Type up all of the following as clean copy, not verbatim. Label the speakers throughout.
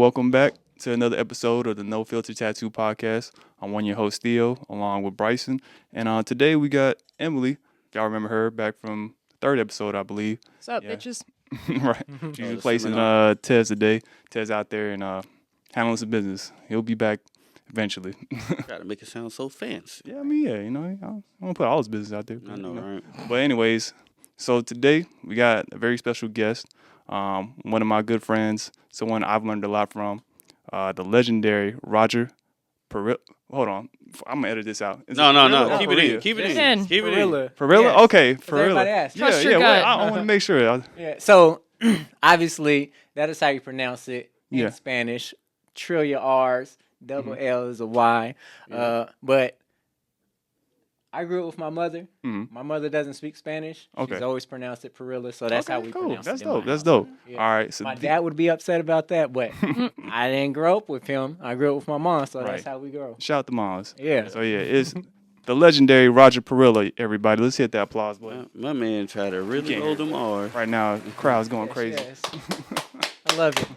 Speaker 1: welcome back to another episode of the No Filter Tattoo Podcast. I'm your host, Theo, along with Bryson. And today we got Emily. If y'all remember her back from the third episode, I believe.
Speaker 2: What's up, bitches?
Speaker 1: Right. She's replacing Tez today. Tez out there and handling some business. He'll be back eventually.
Speaker 3: Gotta make it sound so fancy.
Speaker 1: Yeah, I mean, I don't want to put all his business out there.
Speaker 3: I know, right?
Speaker 1: But anyways, so today we got a very special guest. One of my good friends, someone I've learned a lot from, the legendary Roger Parrilla. Hold on, I'm gonna edit this out.
Speaker 3: No. Keep it in. Keep it in.
Speaker 1: Parrilla?
Speaker 4: Yeah.
Speaker 1: Okay,
Speaker 4: Everybody
Speaker 1: Parrilla.
Speaker 4: asks.
Speaker 2: Trust your
Speaker 1: Well,
Speaker 2: gut.
Speaker 1: I want to make sure.
Speaker 4: Yeah. So obviously that is how you pronounce it in
Speaker 1: Yeah.
Speaker 4: Spanish. Trillion R's, double L is a Y. But I grew up with my mother.
Speaker 1: Mhm.
Speaker 4: My mother doesn't speak Spanish.
Speaker 1: Okay.
Speaker 4: She's always pronounced it Parrilla, so that's how we
Speaker 1: cool.
Speaker 4: pronounce
Speaker 1: That's
Speaker 4: it.
Speaker 1: dope. That's dope.
Speaker 4: Yeah.
Speaker 1: All right. So
Speaker 4: My dad would be upset about that, but I didn't grow up with him. I grew up with my mom, so
Speaker 1: Right.
Speaker 4: that's how we grow.
Speaker 1: shout out to moms.
Speaker 4: Yeah.
Speaker 1: So yeah, it's the legendary Roger Parrilla. Everybody, let's hit that applause button.
Speaker 3: My man tried to really
Speaker 1: can't
Speaker 3: hold
Speaker 1: hear
Speaker 3: them R's.
Speaker 1: Right now, the crowd's going crazy.
Speaker 4: Yes. I love it.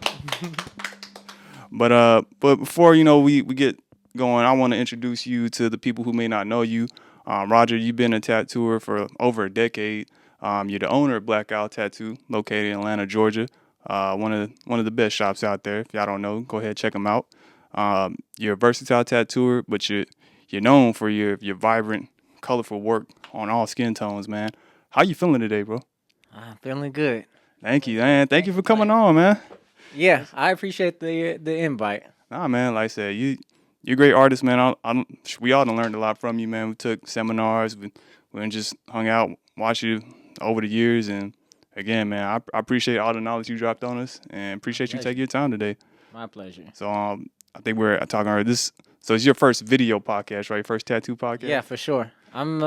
Speaker 1: But before we get going, I want to introduce you to the people who may not know you. Roger, you've been a tattooer for over a decade. You're the owner of Blackout Tattoo, located in Atlanta, Georgia. One of the best shops out there. If y'all don't know, go ahead check them out. You're a versatile tattooer, but you're known for your vibrant, colorful work on all skin tones, man. How you feeling today, bro?
Speaker 4: I'm feeling good.
Speaker 1: Thank you, man. Thank you for coming on, man.
Speaker 4: Yeah, I appreciate the invite.
Speaker 1: Nah, man. Like I said, you're a great artist, man. We all done learned a lot from you, man. We took seminars. We just hung out, watched you over the years. And again, man, I appreciate all the knowledge you dropped on us and appreciate you taking your time today.
Speaker 4: My pleasure.
Speaker 1: So I think we're talking about this. So it's your first video podcast, right? First tattoo podcast?
Speaker 4: Yeah, for sure. I'm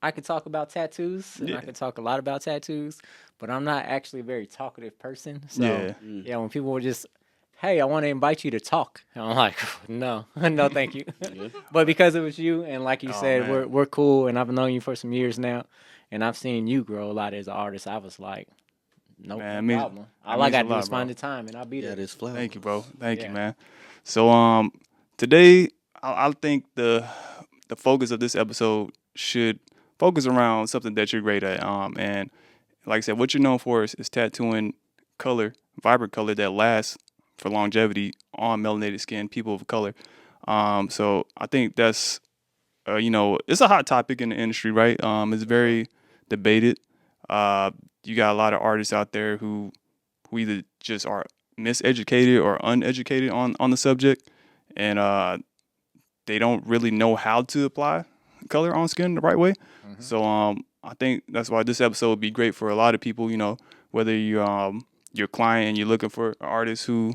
Speaker 4: I could talk about tattoos and
Speaker 1: Yeah.
Speaker 4: I could talk a lot about tattoos, but I'm not actually a very talkative person. So yeah, when people were just, hey, I want to invite you to talk. And I'm like, no, no, thank you. But because it was you, and like you said,
Speaker 1: man.
Speaker 4: we're cool, and I've known you for some years now, and I've seen you grow a lot as an artist. I was like, no problem. All I got to do is find the time, and I'll be there.
Speaker 3: That is flowers.
Speaker 1: Thank you, bro. Thank you,
Speaker 4: Yeah.
Speaker 1: man. So today I think the focus of this episode should focus around something that you're great at. And like I said, what you're known for is tattooing color, vibrant color that lasts for longevity on melanated skin, people of color. So I think that's it's a hot topic in the industry, right? It's very debated. You got a lot of artists out there who either just are miseducated or uneducated on the subject, and they don't really know how to apply color on skin the right way. So I think that's why this episode would be great for a lot of people, whether you're your client and you're looking for an artist who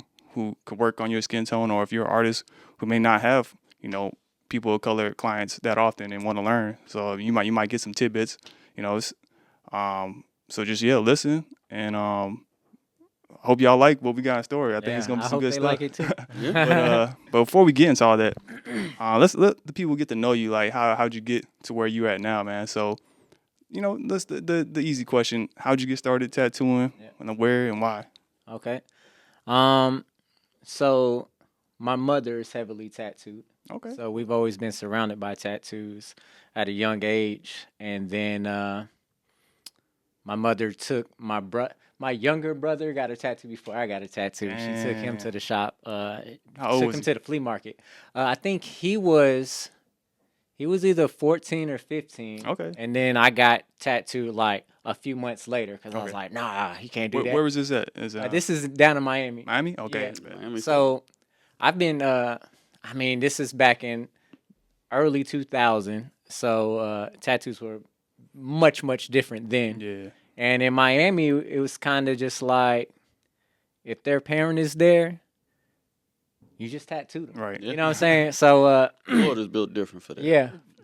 Speaker 1: could work on your skin tone, or if you're an artist who may not have people of color clients that often and want to learn. So you might get some tidbits, so just listen, and hope y'all like what we got in store. I think it's gonna be some good stuff.
Speaker 4: Like it too.
Speaker 1: But before we get into all that, let's let the people get to know you. Like, how'd you get to where you at now, man? So, let's the easy question: how'd you get started tattooing, and where and why?
Speaker 4: Okay. So my mother is heavily tattooed.
Speaker 1: Okay.
Speaker 4: So we've always been surrounded by tattoos at a young age, and then my mother took my younger brother got a tattoo before I got a tattoo. She took him to the shop.
Speaker 1: How old
Speaker 4: Took
Speaker 1: was
Speaker 4: him
Speaker 1: he?
Speaker 4: to the flea market. I think he was either 14 or 15.
Speaker 1: Okay.
Speaker 4: And then I got tattooed like a few months later because I was
Speaker 1: Okay.
Speaker 4: like, nah, he can't do that.
Speaker 1: Where was this at?
Speaker 4: This is down in Miami.
Speaker 1: Miami? Okay.
Speaker 4: Yeah.
Speaker 3: Miami.
Speaker 4: So I've been, this is back in early 2000. So tattoos were much, much different then.
Speaker 1: Yeah.
Speaker 4: And in Miami, it was kind of just like, if their parent is there, you just tattoo them.
Speaker 1: Right.
Speaker 4: You know what I'm saying? So,
Speaker 3: Florida's built different for that.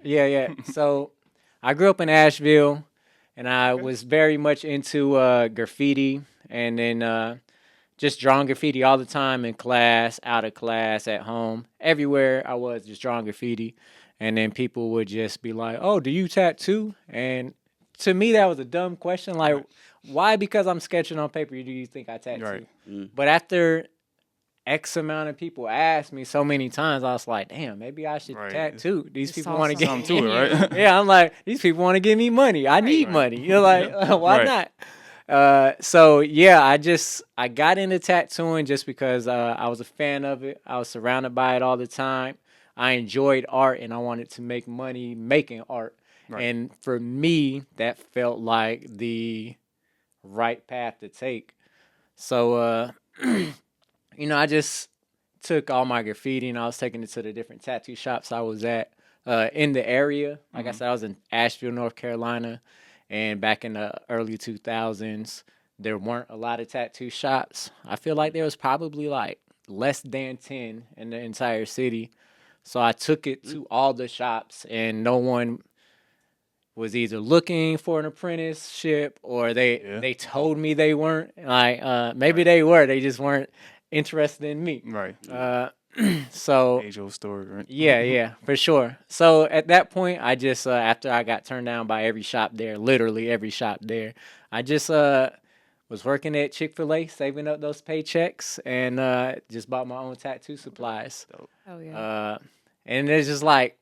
Speaker 4: yeah. So I grew up in Asheville, and I was very much into graffiti, and then just drawing graffiti all the time in class, out of class, at home. Everywhere I was just drawing graffiti. And then people would just be like, oh, do you tattoo? And to me, that was a dumb question. Like, why? Because I'm sketching on paper, do you think I tattoo?
Speaker 1: Right.
Speaker 4: But after X amount of people asked me so many times, I was like, damn, maybe I should tattoo. These people want to get
Speaker 1: something to it, right?
Speaker 4: Yeah, I'm like, these people want to give me money. I need money. You're like, why not? So yeah, I got into tattooing just because I was a fan of it. I was surrounded by it all the time. I enjoyed art and I wanted to make money making art. Right. And for me, that felt like the right path to take. So, I just took all my graffiti and I was taking it to the different tattoo shops I was at in the area. Like I said, I was in Asheville, North Carolina. And back in the early 2000s, there weren't a lot of tattoo shops. I feel like there was probably like less than 10 in the entire city. So I took it to all the shops and no one was either looking for an apprenticeship or they told me they weren't. Like maybe they were, they just weren't interested in me.
Speaker 1: Right.
Speaker 4: So
Speaker 1: age-old story, right?
Speaker 4: Yeah, for sure. So at that point, I just after I got turned down by every shop there, literally every shop there, I just was working at Chick-fil-A, saving up those paychecks, and just bought my own tattoo supplies.
Speaker 2: Oh yeah.
Speaker 4: And it's just like,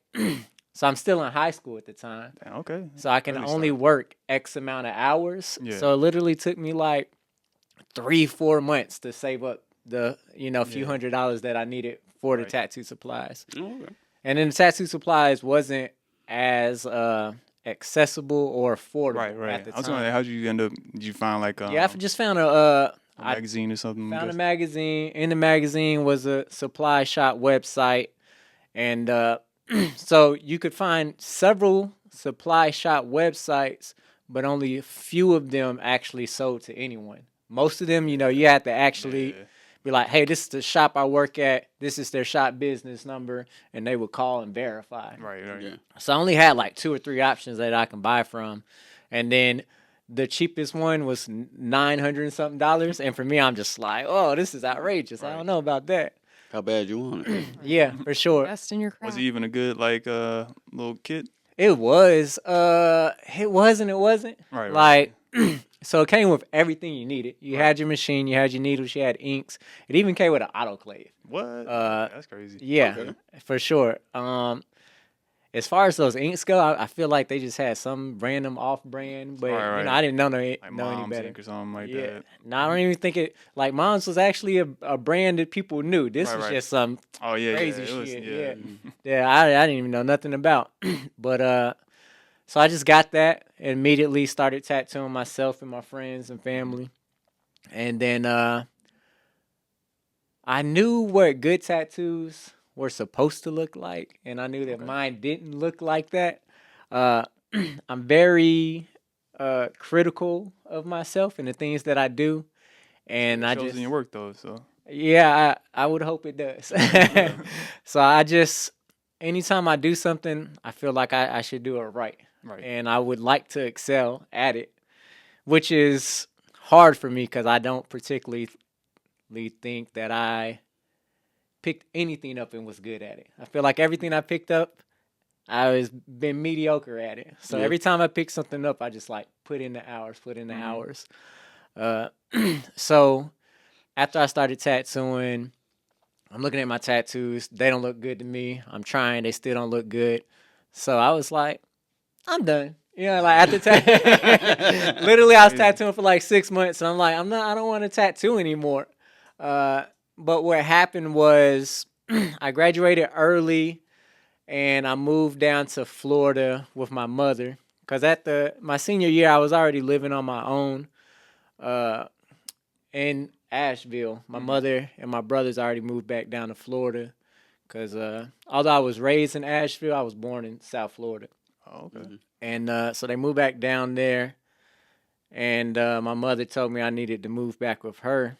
Speaker 4: so I'm still in high school at the time.
Speaker 1: Okay.
Speaker 4: So I can only work X amount of hours. Yeah. So it literally took me like 3-4 months to save up the few $100s that I needed for the tattoo supplies. Okay. And then the tattoo supplies wasn't as accessible or affordable at the time.
Speaker 1: I was wondering, how'd you end up? Did you find like
Speaker 4: I just found a
Speaker 1: magazine or something?
Speaker 4: Found a magazine. In the magazine was a supply shop website, and so you could find several supply shop websites, but only a few of them actually sold to anyone. Most of them, you had to actually be like, hey, this is the shop I work at. This is their shop business number. And they would call and verify.
Speaker 1: Right. Yeah.
Speaker 4: So I only had like 2 or 3 options that I can buy from. And then the cheapest one was $900 and something. And for me, I'm just like, oh, this is outrageous. Right. I don't know about that.
Speaker 3: How bad you want it?
Speaker 4: Yeah, for sure.
Speaker 2: Best in your craft.
Speaker 1: Was it even a good little kit?
Speaker 4: It was. It was and it wasn't.
Speaker 1: Right.
Speaker 4: Like, so it came with everything you needed. You had your machine, you had your needles, you had inks. It even came with an autoclave.
Speaker 1: What? That's crazy.
Speaker 4: Yeah, for sure. As far as those inks go, I feel like they just had some random off-brand, but I didn't know any better.
Speaker 1: Ink or something like that.
Speaker 4: No, I don't even think it. Like Mom's was actually a brand that people knew. This was just some crazy shit. Yeah, I didn't even know nothing about. But so I just got that and immediately started tattooing myself and my friends and family, and then I knew what good tattoos were supposed to look like, and I knew that mine didn't look like that. I'm very critical of myself and the things that I do, and
Speaker 1: it shows in your work though. So
Speaker 4: yeah, I would hope it does. So I just anytime I do something, I feel like I should do it right, and I would like to excel at it, which is hard for me because I don't particularly think that I picked anything up and was good at it. I feel like everything I picked up, I was been mediocre at it. So every time I pick something up, I just like put in the hours. So after I started tattooing, I'm looking at my tattoos. They don't look good to me. I'm trying. They still don't look good. So I was like, I'm done. Like after literally I was tattooing for like 6 months. And I'm like, I don't want to tattoo anymore. But what happened was I graduated early and I moved down to Florida with my mother. Because at my senior year, I was already living on my own in Asheville. My mother and my brothers already moved back down to Florida. Because although I was raised in Asheville, I was born in South Florida.
Speaker 1: Oh, okay.
Speaker 3: Mm-hmm.
Speaker 4: And so they moved back down there. And my mother told me I needed to move back with her.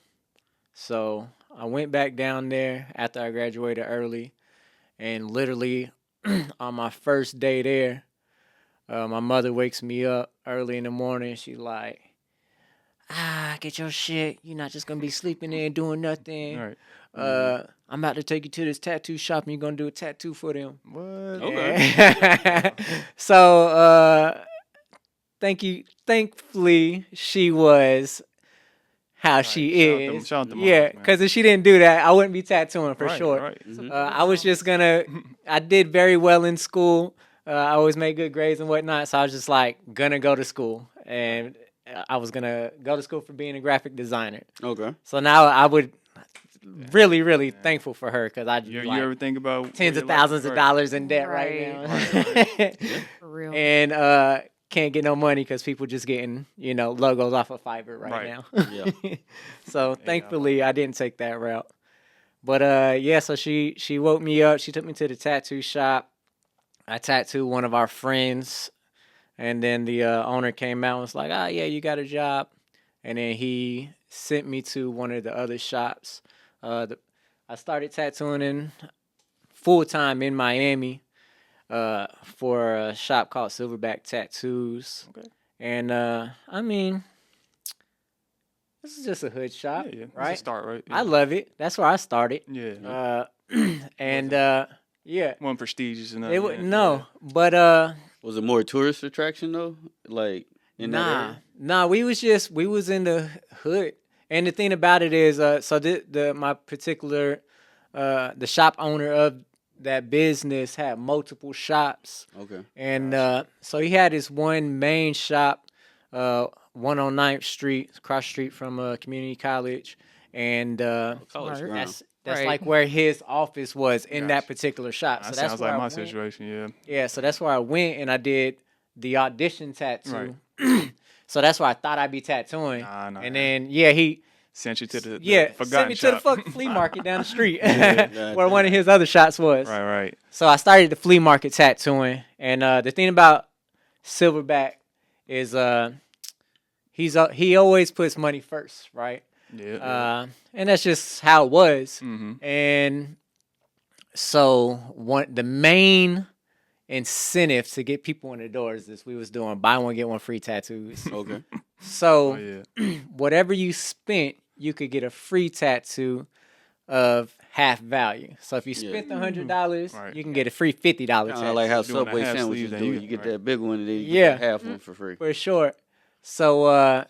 Speaker 4: So I went back down there after I graduated early, and literally on my first day there, my mother wakes me up early in the morning. She's like, get your shit. You're not just going to be sleeping there doing nothing.
Speaker 1: Right.
Speaker 4: I'm about to take you to this tattoo shop, and you're going to do a tattoo for them.
Speaker 1: What?
Speaker 3: Okay.
Speaker 4: So Thankfully, she was how she is.
Speaker 1: Shout out to
Speaker 4: yeah,
Speaker 1: moms, man.
Speaker 4: because if she didn't do that, I wouldn't be tattooing for
Speaker 1: Right,
Speaker 4: sure.
Speaker 1: right.
Speaker 4: I was just gonna. I did very well in school. I always made good grades and whatnot, so I was just like gonna go to school, and I was gonna go to school for being a graphic designer.
Speaker 3: Okay.
Speaker 4: So now I would really thankful for her because I just
Speaker 1: You
Speaker 4: like
Speaker 1: ever think about
Speaker 4: tens of
Speaker 1: where your life
Speaker 4: thousands
Speaker 1: is
Speaker 4: of
Speaker 1: right?
Speaker 4: dollars in debt right now,
Speaker 2: For real.
Speaker 4: and can't get no money because people just getting logos off of Fiverr right now.
Speaker 3: Yeah.
Speaker 4: So thankfully I didn't take that route. But yeah, so she woke me up. She took me to the tattoo shop. I tattooed one of our friends, and then the owner came out and was like, "Ah, yeah, you got a job." And then he sent me to one of the other shops. I started tattooing in full time in Miami for a shop called Silverback Tattoos.
Speaker 1: Okay.
Speaker 4: And I mean, this is just a hood shop,
Speaker 1: Yeah.
Speaker 4: right?
Speaker 1: It's a start, right?
Speaker 4: I love it. That's where I started.
Speaker 1: Yeah.
Speaker 4: And yeah,
Speaker 1: One prestigious and
Speaker 4: it would but
Speaker 3: Was it more a tourist attraction though? Like in that area?
Speaker 4: nah. We was in the hood, and the thing about it is, so my particular the shop owner of that business had multiple shops,
Speaker 3: Okay.
Speaker 4: and so he had this one main shop, 109th Street, cross street from community college, and
Speaker 3: College ground.
Speaker 4: that's
Speaker 2: Right.
Speaker 4: like where his office was in that
Speaker 1: Gotcha.
Speaker 4: particular shop.
Speaker 1: That
Speaker 4: So that's
Speaker 1: sounds
Speaker 4: where
Speaker 1: like
Speaker 4: I
Speaker 1: my
Speaker 4: went.
Speaker 1: situation. Yeah.
Speaker 4: Yeah, so that's where I went and I did the audition tattoo.
Speaker 1: Right.
Speaker 4: So that's where I thought I'd be tattooing.
Speaker 1: Nah.
Speaker 4: And then he
Speaker 1: Sent you to the
Speaker 4: sent
Speaker 1: forgotten
Speaker 4: me
Speaker 1: shop.
Speaker 4: to the fucking flea market down the street
Speaker 3: Yeah.
Speaker 4: where one of his other shots was.
Speaker 1: Right.
Speaker 4: So I started the flea market tattooing, and the thing about Silverback is he always puts money first, right?
Speaker 1: Yeah.
Speaker 4: And that's just how it was.
Speaker 1: Mm-hmm.
Speaker 4: And so the main incentive to get people in the doors is we was doing buy one get one free tattoos.
Speaker 3: Okay.
Speaker 4: So
Speaker 1: Oh yeah.
Speaker 4: whatever you spent, you could get a free tattoo of half value. So if you spent the $100,
Speaker 1: Right.
Speaker 4: you can get a free $50
Speaker 3: Kind
Speaker 4: tattoo.
Speaker 3: of like how
Speaker 1: Doing a
Speaker 3: Subway
Speaker 1: half
Speaker 3: sandwiches
Speaker 1: sleeve,
Speaker 3: do.
Speaker 1: then
Speaker 3: You get
Speaker 1: right.
Speaker 3: that big one and then you
Speaker 4: Yeah.
Speaker 3: get the half one for free.
Speaker 4: For sure. So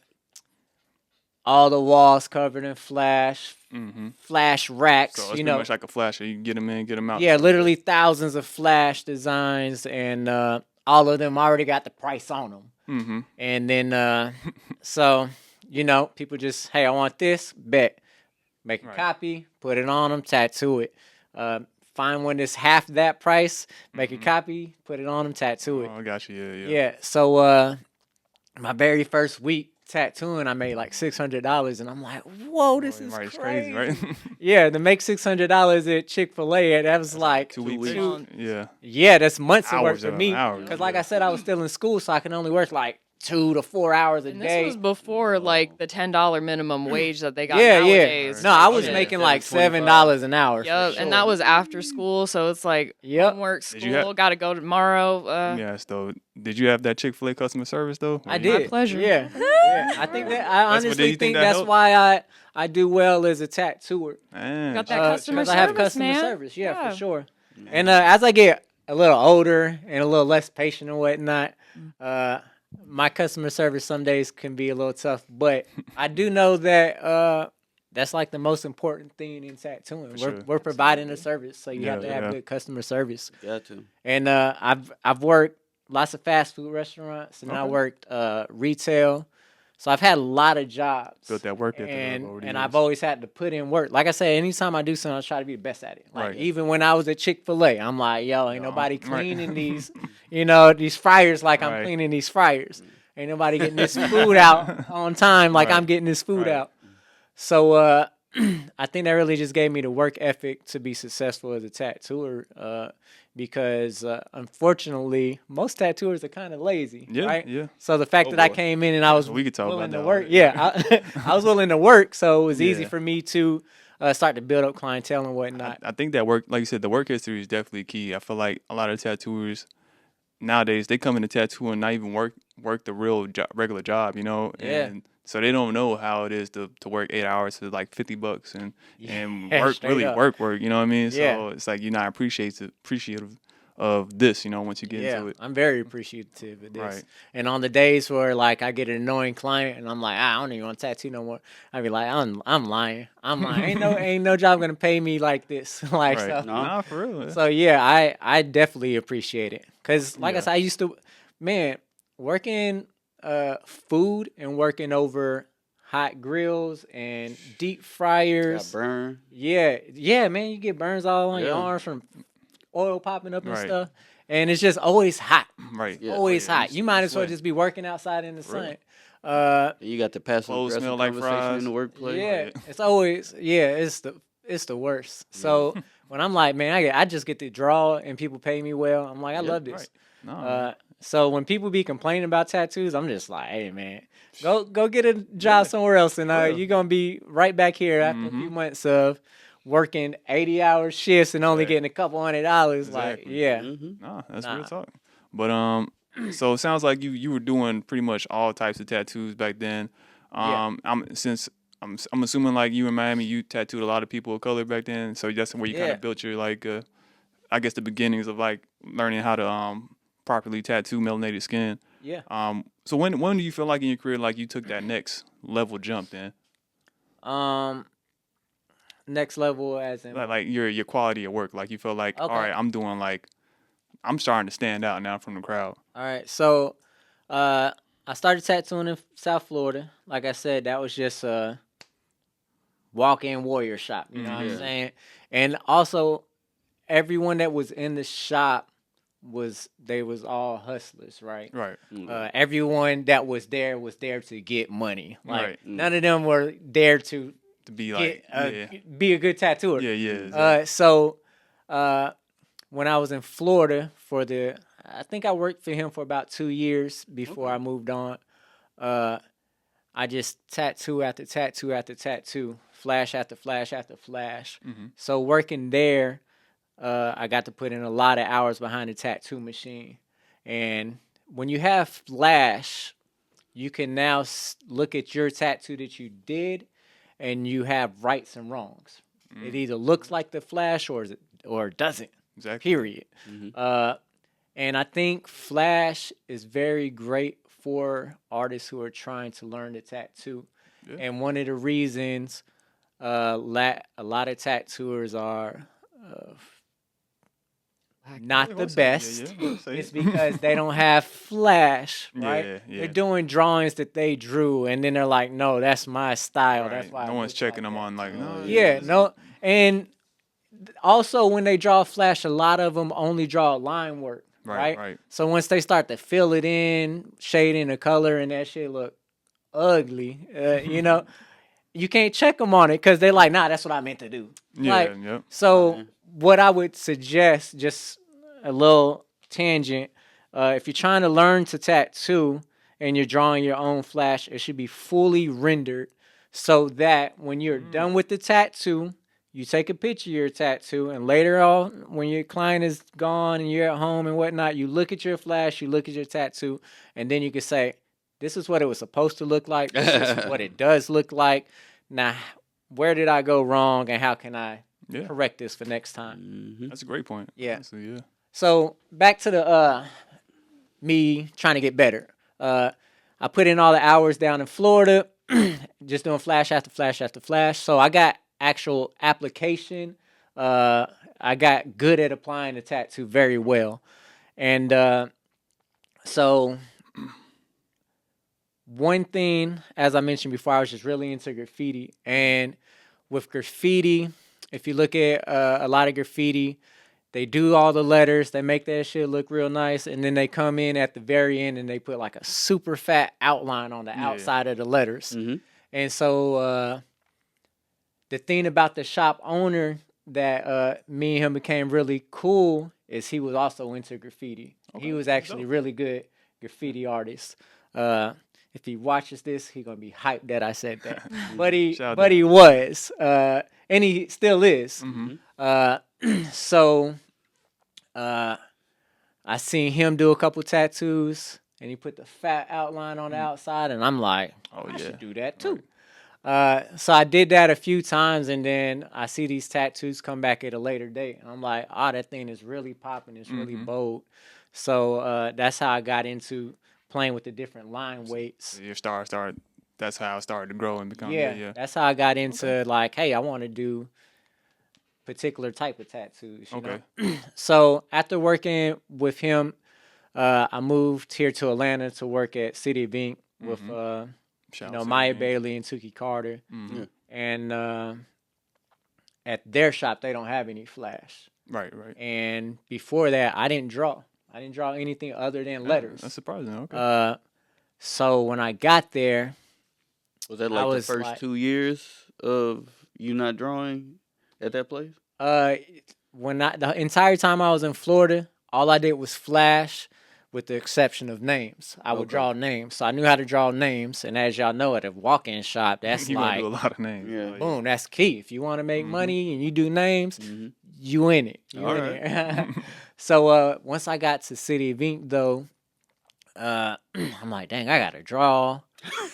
Speaker 4: all the walls covered in flash racks,
Speaker 1: So it's pretty much like a flasher. You can get them in, get them out.
Speaker 4: Yeah, literally thousands of flash designs, and all of them already got the price on them.
Speaker 1: Mm-hmm.
Speaker 4: And then, so, people just, hey, I want this, bet. Make a
Speaker 1: Right.
Speaker 4: copy, put it on them, tattoo it. Find one that's half that price, make a copy, put it on them, tattoo it.
Speaker 1: Oh, I got you. Yeah.
Speaker 4: Yeah, so my very first week tattooing, I made like $600, and I'm like, whoa, this is
Speaker 1: right,
Speaker 4: crazy.
Speaker 1: it's crazy, right?
Speaker 4: Yeah, to make $600 at Chick-fil-A, that was like
Speaker 1: 2 weeks. Yeah.
Speaker 4: Yeah, that's months of work
Speaker 1: Hours,
Speaker 4: for me.
Speaker 1: hours,
Speaker 4: Because like
Speaker 1: yeah.
Speaker 4: I said, I was still in school, so I can only work like 2 to 4 hours a
Speaker 2: And
Speaker 4: day.
Speaker 2: this was before like the $10 minimum wage that they got
Speaker 4: yeah.
Speaker 2: nowadays.
Speaker 4: No, I was
Speaker 2: Shit.
Speaker 4: making like
Speaker 3: $7.25.
Speaker 4: $7 an hour.
Speaker 2: Yep,
Speaker 4: for
Speaker 2: and
Speaker 4: sure.
Speaker 2: that was after school, so it's like
Speaker 4: Yep.
Speaker 2: homework,
Speaker 1: Did you have-
Speaker 2: school, got to go tomorrow.
Speaker 1: Yes, though. Did you have that Chick-fil-A customer service though?
Speaker 4: I
Speaker 1: Or you-
Speaker 4: did.
Speaker 2: My pleasure.
Speaker 4: Yeah. Yeah. I think that I
Speaker 1: That's what- do
Speaker 4: honestly
Speaker 1: you think
Speaker 4: think
Speaker 1: that
Speaker 4: that's
Speaker 1: helped?
Speaker 4: why I do well as a tattooer.
Speaker 1: Man,
Speaker 2: Got that
Speaker 1: shit.
Speaker 2: customer
Speaker 4: Because I have
Speaker 2: service,
Speaker 4: customer
Speaker 2: man.
Speaker 4: service. Yeah,
Speaker 2: Yeah.
Speaker 4: for sure. And as I get a little older and a little less patient and whatnot, my customer service some days can be a little tough. But I do know that that's like the most important thing in tattooing.
Speaker 1: For
Speaker 4: We're
Speaker 1: sure.
Speaker 4: providing a service, so you have to
Speaker 1: Yeah,
Speaker 4: have
Speaker 1: yeah.
Speaker 4: good customer service.
Speaker 3: Got to.
Speaker 4: And I've worked lots of fast food restaurants, and I
Speaker 1: Okay.
Speaker 4: worked retail. So I've had a lot of jobs.
Speaker 1: Built that work ethic up
Speaker 4: and
Speaker 1: over the
Speaker 4: and
Speaker 1: years.
Speaker 4: I've always had to put in work. Like I said, anytime I do something, I try to be the best at it. Like
Speaker 1: Right.
Speaker 4: even when I was at Chick-fil-A, I'm like, yo, ain't
Speaker 1: Yo,
Speaker 4: nobody
Speaker 1: right.
Speaker 4: cleaning these, these fryers like I'm
Speaker 1: Right.
Speaker 4: cleaning these fryers. Ain't nobody getting this food out on time like
Speaker 1: Right.
Speaker 4: I'm getting this food
Speaker 1: Right.
Speaker 4: out. So I think that really just gave me the work ethic to be successful as a tattooer. Because unfortunately, most tattooers are kind of lazy,
Speaker 1: Yeah,
Speaker 4: right?
Speaker 1: yeah.
Speaker 4: So the fact
Speaker 3: Oh,
Speaker 4: that I
Speaker 3: boy.
Speaker 4: came in and I was
Speaker 1: We could talk
Speaker 4: willing
Speaker 1: about
Speaker 4: to
Speaker 1: that
Speaker 4: work,
Speaker 1: later.
Speaker 4: yeah, I was willing to work, so it was easy
Speaker 1: Yeah.
Speaker 4: for me to start to build up clientele and whatnot.
Speaker 1: I think that work, like you said, the work history is definitely key. I feel like a lot of tattooers nowadays they come into tattoo and not even work the real regular job,
Speaker 4: Yeah.
Speaker 1: and so they don't know how it is to work 8 hours for like $50 and
Speaker 4: Yeah,
Speaker 1: work
Speaker 4: straight
Speaker 1: really
Speaker 4: up.
Speaker 1: work. You know what I mean?
Speaker 4: Yeah.
Speaker 1: So it's like you're not appreciative of this. Once you get
Speaker 4: Yeah,
Speaker 1: into it.
Speaker 4: I'm very appreciative of this.
Speaker 1: Right.
Speaker 4: And on the days where like I get an annoying client and I'm like, I don't even want to tattoo no more. I be like, I'm lying. I'm lying. Ain't no job gonna pay me like this. like
Speaker 1: Right.
Speaker 4: so.
Speaker 3: No.
Speaker 1: Nah, for real.
Speaker 4: So yeah, I definitely appreciate it. Cause like I
Speaker 1: Yeah.
Speaker 4: said, I used to, man, working food and working over hot grills and deep
Speaker 3: Got
Speaker 4: fryers.
Speaker 3: burn.
Speaker 4: Yeah, man, you get burns all on your
Speaker 3: Yeah.
Speaker 4: arms from oil popping up and
Speaker 1: Right.
Speaker 4: stuff. And it's just always hot.
Speaker 1: Right.
Speaker 3: Yeah.
Speaker 4: Always
Speaker 1: Oh, yeah,
Speaker 4: hot. You might as well
Speaker 1: sweating.
Speaker 4: just be working outside in the
Speaker 1: For real.
Speaker 4: sun.
Speaker 3: You got the passive
Speaker 1: Clothes
Speaker 3: aggressive
Speaker 1: smell like
Speaker 3: conversation
Speaker 1: fries.
Speaker 3: in the workplace.
Speaker 4: Yeah,
Speaker 1: yeah.
Speaker 4: it's always it's the worst. So when I'm like, man, I just get to draw and people pay me well. I'm like, I love this.
Speaker 1: Right. No.
Speaker 4: So when people be complaining about tattoos, I'm just like, hey man, go get a job somewhere else, and
Speaker 1: real.
Speaker 4: you're gonna be right back here after a few months of working 80-hour shifts and only
Speaker 1: Exactly.
Speaker 4: getting a couple $100. Like,
Speaker 1: Exactly.
Speaker 4: yeah,
Speaker 1: Nah, that's
Speaker 4: Nah.
Speaker 1: real talk. But so it sounds like you were doing pretty much all types of tattoos back then.
Speaker 4: Yeah.
Speaker 1: I'm assuming like you in Miami, you tattooed a lot of people of color back then. So that's where you kind
Speaker 4: Yeah.
Speaker 1: of built your like, I guess the beginnings of like learning how to properly tattoo melanated skin.
Speaker 4: yeah.
Speaker 1: So when do you feel like in your career like you took that next level jump then?
Speaker 4: Next level as in
Speaker 1: Like your quality of work, like you feel like,
Speaker 4: Okay.
Speaker 1: all right, I'm starting to stand out now from the crowd.
Speaker 4: All right, so I started tattooing in South Florida. Like I said, that was just a walk-in warrior shop. You know what I'm
Speaker 3: Yeah.
Speaker 4: saying? And also, everyone that was in the shop was all hustlers, right?
Speaker 1: Right.
Speaker 4: Everyone that was there to get money. Like
Speaker 1: Right.
Speaker 4: none of them were there to
Speaker 1: To be
Speaker 4: get
Speaker 1: like,
Speaker 4: be a good tattooer.
Speaker 1: yeah. Exactly.
Speaker 4: So when I was in Florida I think I worked for him for about 2 years before I moved on. I just tattoo after tattoo after tattoo, flash after flash after flash. So working there, I got to put in a lot of hours behind the tattoo machine. And when you have flash, you can now look at your tattoo that you did, and you have rights and wrongs. It either looks like the flash or it doesn't.
Speaker 1: Exactly.
Speaker 4: Period. And I think flash is very great for artists who are trying to learn to tattoo.
Speaker 1: Yeah.
Speaker 4: And one of the reasons a lot of tattooers are not the best is because they don't have flash, right?
Speaker 1: Yeah.
Speaker 4: They're doing drawings that they drew, and then they're like, no, that's my style. That's why
Speaker 1: no
Speaker 4: it
Speaker 1: one's
Speaker 4: looks
Speaker 1: checking
Speaker 4: like
Speaker 1: them
Speaker 4: that.
Speaker 1: on like, no.
Speaker 4: Yeah, no. And also, when they draw flash, a lot of them only draw line work, right? So once they start to fill it in, shading the color, and that shit look ugly, you can't check them on it because they're like, nah, that's what I meant to do.
Speaker 1: Yeah.
Speaker 4: So what I would suggest, just a little tangent, if you're trying to learn to tattoo and you're drawing your own flash, it should be fully rendered so that when you're done with the tattoo, you take a picture of your tattoo, and later on, when your client is gone and you're at home and whatnot, you look at your flash, you look at your tattoo, and then you can say, this is what it was supposed to look like. This is what it does look like. Now, where did I go wrong, and how can I correct this for next time?
Speaker 1: That's a great point.
Speaker 4: Yeah.
Speaker 1: Honestly, yeah.
Speaker 4: So back to the me trying to get better. I put in all the hours down in Florida, just doing flash after flash after flash. So I got actual application. I got good at applying the tattoo very well. And so one thing, as I mentioned before, I was just really into graffiti. And with graffiti, if you look at a lot of graffiti, they do all the letters, they make that shit look real nice, and then they come in at the very end and they put like a super fat outline on the outside of the letters. And so the thing about the shop owner that me and him became really cool is he was also into graffiti. He was actually really good graffiti artist. If he watches this, he gonna be hyped that I said that. But he was, and he still is. So I seen him do a couple tattoos, and he put the fat outline on the outside, and I'm like, I should do that too. So I did that a few times, and then I see these tattoos come back at a later date, and I'm like, oh, that thing is really popping. It's really bold. So that's how I got into playing with the different line weights.
Speaker 1: Your star started. That's how it started to grow and become.
Speaker 4: Yeah, that's how I got into like, hey, I want to do particular type of tattoos. You know? So after working with him, I moved here to Atlanta to work at City of Ink with Maya Bailey and Tukey Carter. And at their shop, they don't have any flash.
Speaker 1: Right.
Speaker 4: And before that, I didn't draw. I didn't draw anything other than letters.
Speaker 1: That's surprising. Okay.
Speaker 4: So when I got there,
Speaker 3: was that like the first 2 years of you not drawing at that place?
Speaker 4: The entire time I was in Florida, all I did was flash, with the exception of names. I would draw names, so I knew how to draw names. And as y'all know, at a walk-in shop, that's
Speaker 1: you
Speaker 4: like
Speaker 1: do a lot of names.
Speaker 3: Yeah.
Speaker 4: Boom, that's key. If you want to make money and you do names, you in it. It. So once I got to City of Ink, though, I'm like, dang, I gotta draw,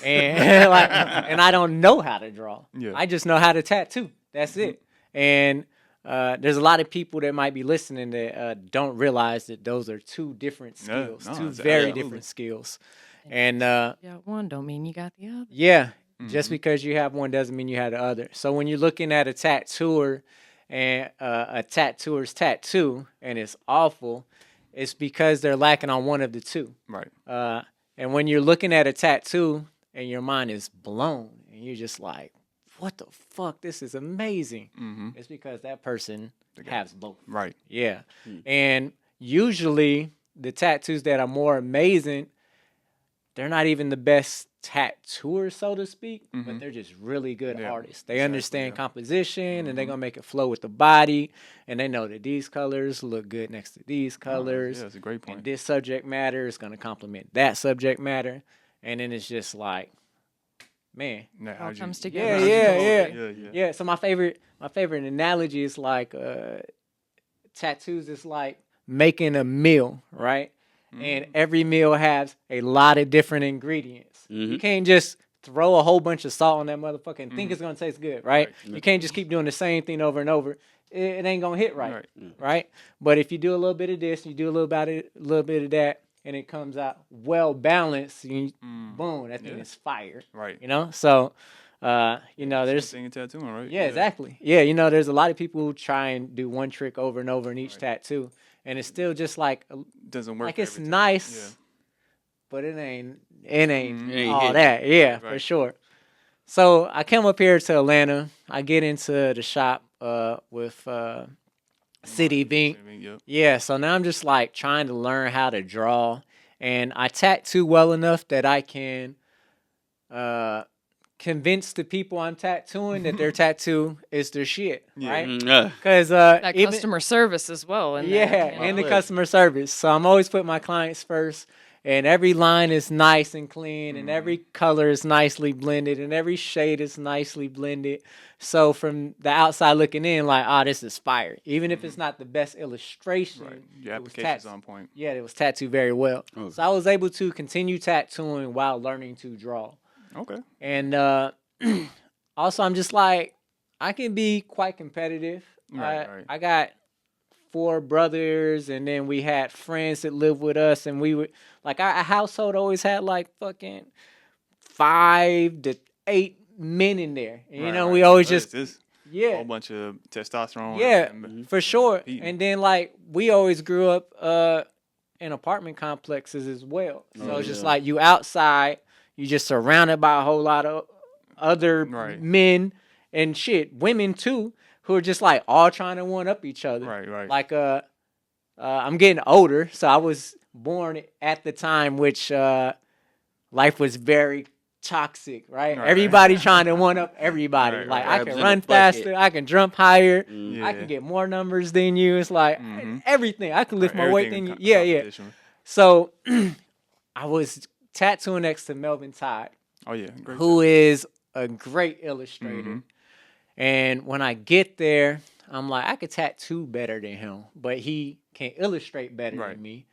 Speaker 4: and and I don't know how to draw.
Speaker 1: Yeah.
Speaker 4: I just know how to tattoo. That's it. And there's a lot of people that might be listening that don't realize that those are two different skills, two very different skills. And
Speaker 2: one don't mean you got the other.
Speaker 4: Yeah, just because you have one doesn't mean you have the other. So when you're looking at a tattooer and a tattooer's tattoo and it's awful, it's because they're lacking on one of the two.
Speaker 1: Right.
Speaker 4: And when you're looking at a tattoo and your mind is blown and you're just like, what the fuck? This is amazing. It's because that person has both.
Speaker 1: Right.
Speaker 4: Yeah. And usually the tattoos that are more amazing, they're not even the best tattooers, so to speak, but they're just really good artists. They understand composition and they're going to make it flow with the body. And they know that these colors look good next to these colors.
Speaker 1: Yeah, that's a great point.
Speaker 4: And this subject matter is going to complement that subject matter. And then it's just like, man,
Speaker 2: it all comes together.
Speaker 4: Yeah. So my favorite analogy is like tattoos is like making a meal, right? And every meal has a lot of different ingredients. You can't just throw a whole bunch of salt on that motherfucker and think it's gonna taste good, right? You can't just keep doing the same thing over and over. It ain't gonna hit right? But if you do a little bit of this, you do a little bit of that, and it comes out well balanced, boom, that thing is fire.
Speaker 1: Right.
Speaker 4: You know? So there's
Speaker 1: singing tattooing, right?
Speaker 4: Yeah, exactly. Yeah, there's a lot of people who try and do one trick over and over in each tattoo. And it's still just like
Speaker 1: doesn't work.
Speaker 4: Like it's nice, but it ain't all that. Yeah, for sure. So I came up here to Atlanta. I get into the shop with City of Ink. Yeah, so now I'm just like trying to learn how to draw, and I tattoo well enough that I can convince the people I'm tattooing that their tattoo is their shit, right? Because
Speaker 2: that customer service as well.
Speaker 4: And the customer service. So I'm always putting my clients first, and every line is nice and clean, and every color is nicely blended, and every shade is nicely blended. So from the outside looking in, like, this is fire. Even if it's not the best illustration,
Speaker 1: your application's on point.
Speaker 4: Yeah, it was tattooed very well. So I was able to continue tattooing while learning to draw.
Speaker 1: Okay.
Speaker 4: And also, I'm just like, I can be quite competitive.
Speaker 1: Right.
Speaker 4: I got 4 brothers, and then we had friends that lived with us, and we would, like, our household always had like fucking 5 to 8 men in there. And, we always just
Speaker 1: a whole bunch of testosterone.
Speaker 4: Yeah, for sure. And then like we always grew up in apartment complexes as well. So it's just like you outside. You just surrounded by a whole lot of other men and women too, who are just like all trying to one up each other.
Speaker 1: Right.
Speaker 4: Like I'm getting older, so I was born at the time which life was very toxic, right? Everybody trying to one up everybody. Like I can run faster, I can jump higher, I can get more numbers than you. It's like everything. I can lift more weight than you. Yeah. So I was tattooing next to Melvin Todd, who is a great illustrator. And when I get there, I'm like, I could tattoo better than him, but he can illustrate better than me.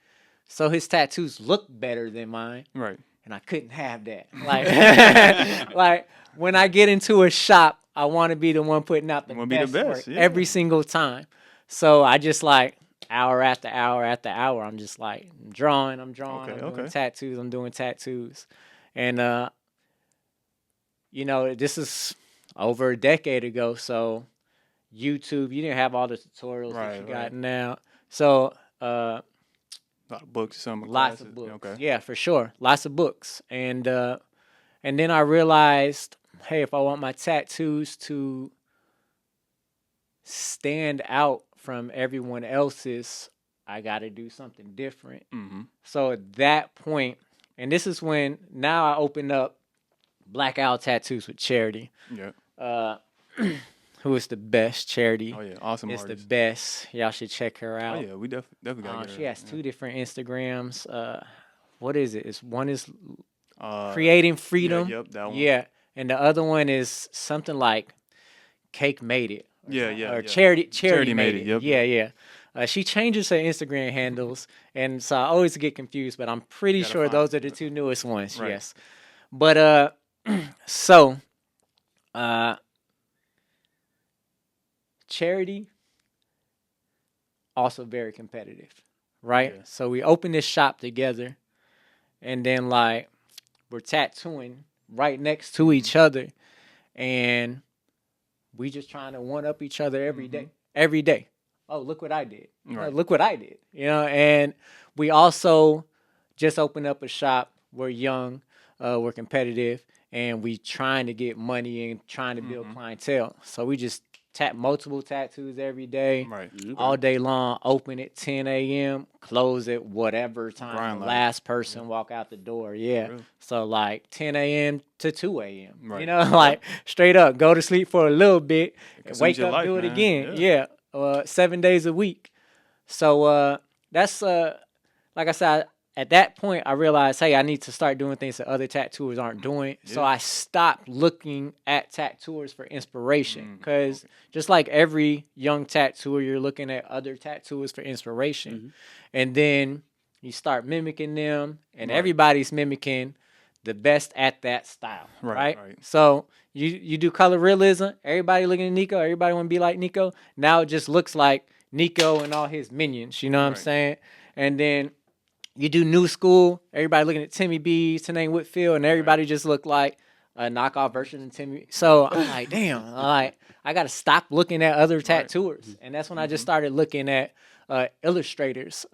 Speaker 4: So his tattoos look better than mine.
Speaker 1: Right.
Speaker 4: and I couldn't have that. Like, like when I get into a shop, I want to be the one putting out the best work every single time. So I just like hour after hour after hour, I'm just like I'm drawing, I'm doing tattoos, and this is over a decade ago, so YouTube, you didn't have all the tutorials that you got now. So
Speaker 1: a lot of books,
Speaker 4: lots of books. Okay. Yeah, for sure. Lots of books. And then I realized, hey, if I want my tattoos to stand out from everyone else's, I got to do something different. Mm-hmm. So at that point, and this is when now I opened up Blackout Tattoos with Charity. Yeah. Who is the best. Charity?
Speaker 1: Oh yeah, awesome.
Speaker 4: It's
Speaker 1: artist.
Speaker 4: the best. Y'all should check her out.
Speaker 1: Oh yeah, we definitely got her.
Speaker 4: She has 2 different Instagrams. What is it? One is Creating Freedom.
Speaker 1: Yeah, yep, that one.
Speaker 4: Yeah, and the other one is something like Cake Made It. Or
Speaker 1: Charity
Speaker 4: Made It.
Speaker 1: Yep.
Speaker 4: Yeah. She changes her Instagram handles, and so I always get confused. But I'm pretty sure those are the 2 newest ones. Right. Yes, but so. Charity, also very competitive, right? Yeah. So we open this shop together, and then like we're tattooing right next to each other, and we just trying to one up each other every day. Every day. Oh, look what I did! Right. Look what I did! And we also just opened up a shop. We're young, we're competitive, and we trying to get money and trying to build clientele. So we just multiple tattoos every day, all day long. Open at 10 a.m., close at whatever time the last person walk out the door. Yeah. Really? So like 10 a.m. to 2 a.m. Right. Like straight up, go to sleep for a little bit, and wake up, do it again. Yeah. 7 days a week. So that's like I said. At that point, I realized, hey, I need to start doing things that other tattooers aren't doing. Yeah. So I stopped looking at tattooers for inspiration. Because just like every young tattooer, you're looking at other tattooers for inspiration. Mm-hmm. And then you start mimicking them, and everybody's mimicking the best at that style. Right? So you do color realism. Everybody looking at Nico. Everybody want to be like Nico. Now it just looks like Nico and all his minions. You know what I'm saying? And then you do new school, everybody looking at Timmy B, Tanae Whitfield, and everybody just look like a knockoff version of Timmy. So I'm like, damn, I got to stop looking at other tattooers. And that's when I just started looking at illustrators,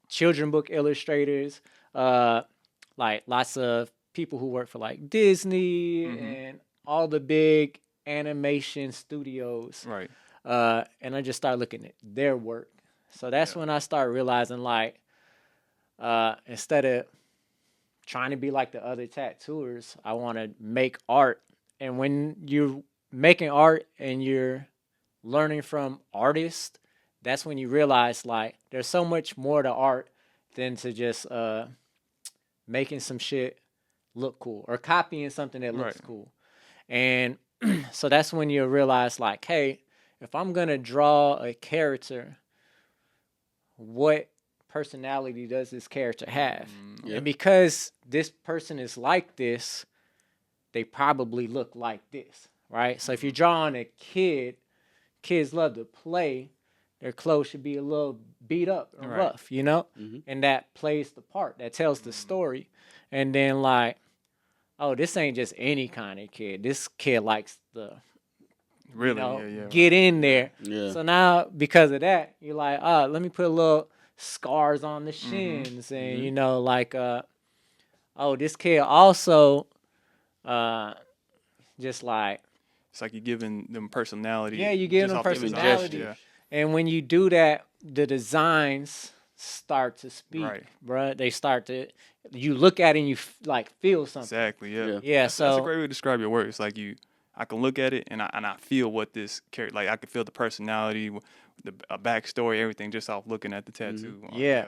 Speaker 4: children book illustrators, like lots of people who work for like Disney and all the big animation studios. Right. And I just started looking at their work. So that's when I started realizing like, instead of trying to be like the other tattooers, I want to make art. And when you're making art and you're learning from artists, that's when you realize like there's so much more to art than to just making some shit look cool or copying something that looks cool. And so that's when you realize like, hey, if I'm going to draw a character, what personality does this character have? And because this person is like this, they probably look like this, right? So if you're drawing a kid, kids love to play, their clothes should be a little beat up and rough, and that plays the part, that tells the story. And then like, oh, this ain't just any kind of kid, this kid likes the get in there. So now because of that, you're like, let me put a little scars on the shins, and like this kid also just like,
Speaker 1: it's like you're giving them personality.
Speaker 4: Yeah, you give them personality. And when you do that, the designs start to speak, bruh. They start to, you look at it and you like feel something.
Speaker 1: Exactly.
Speaker 4: Yeah. So
Speaker 1: that's a great way to describe your work. It's like I can look at it and I feel what this character, like I can feel the personality, the backstory, everything just off looking at the tattoo.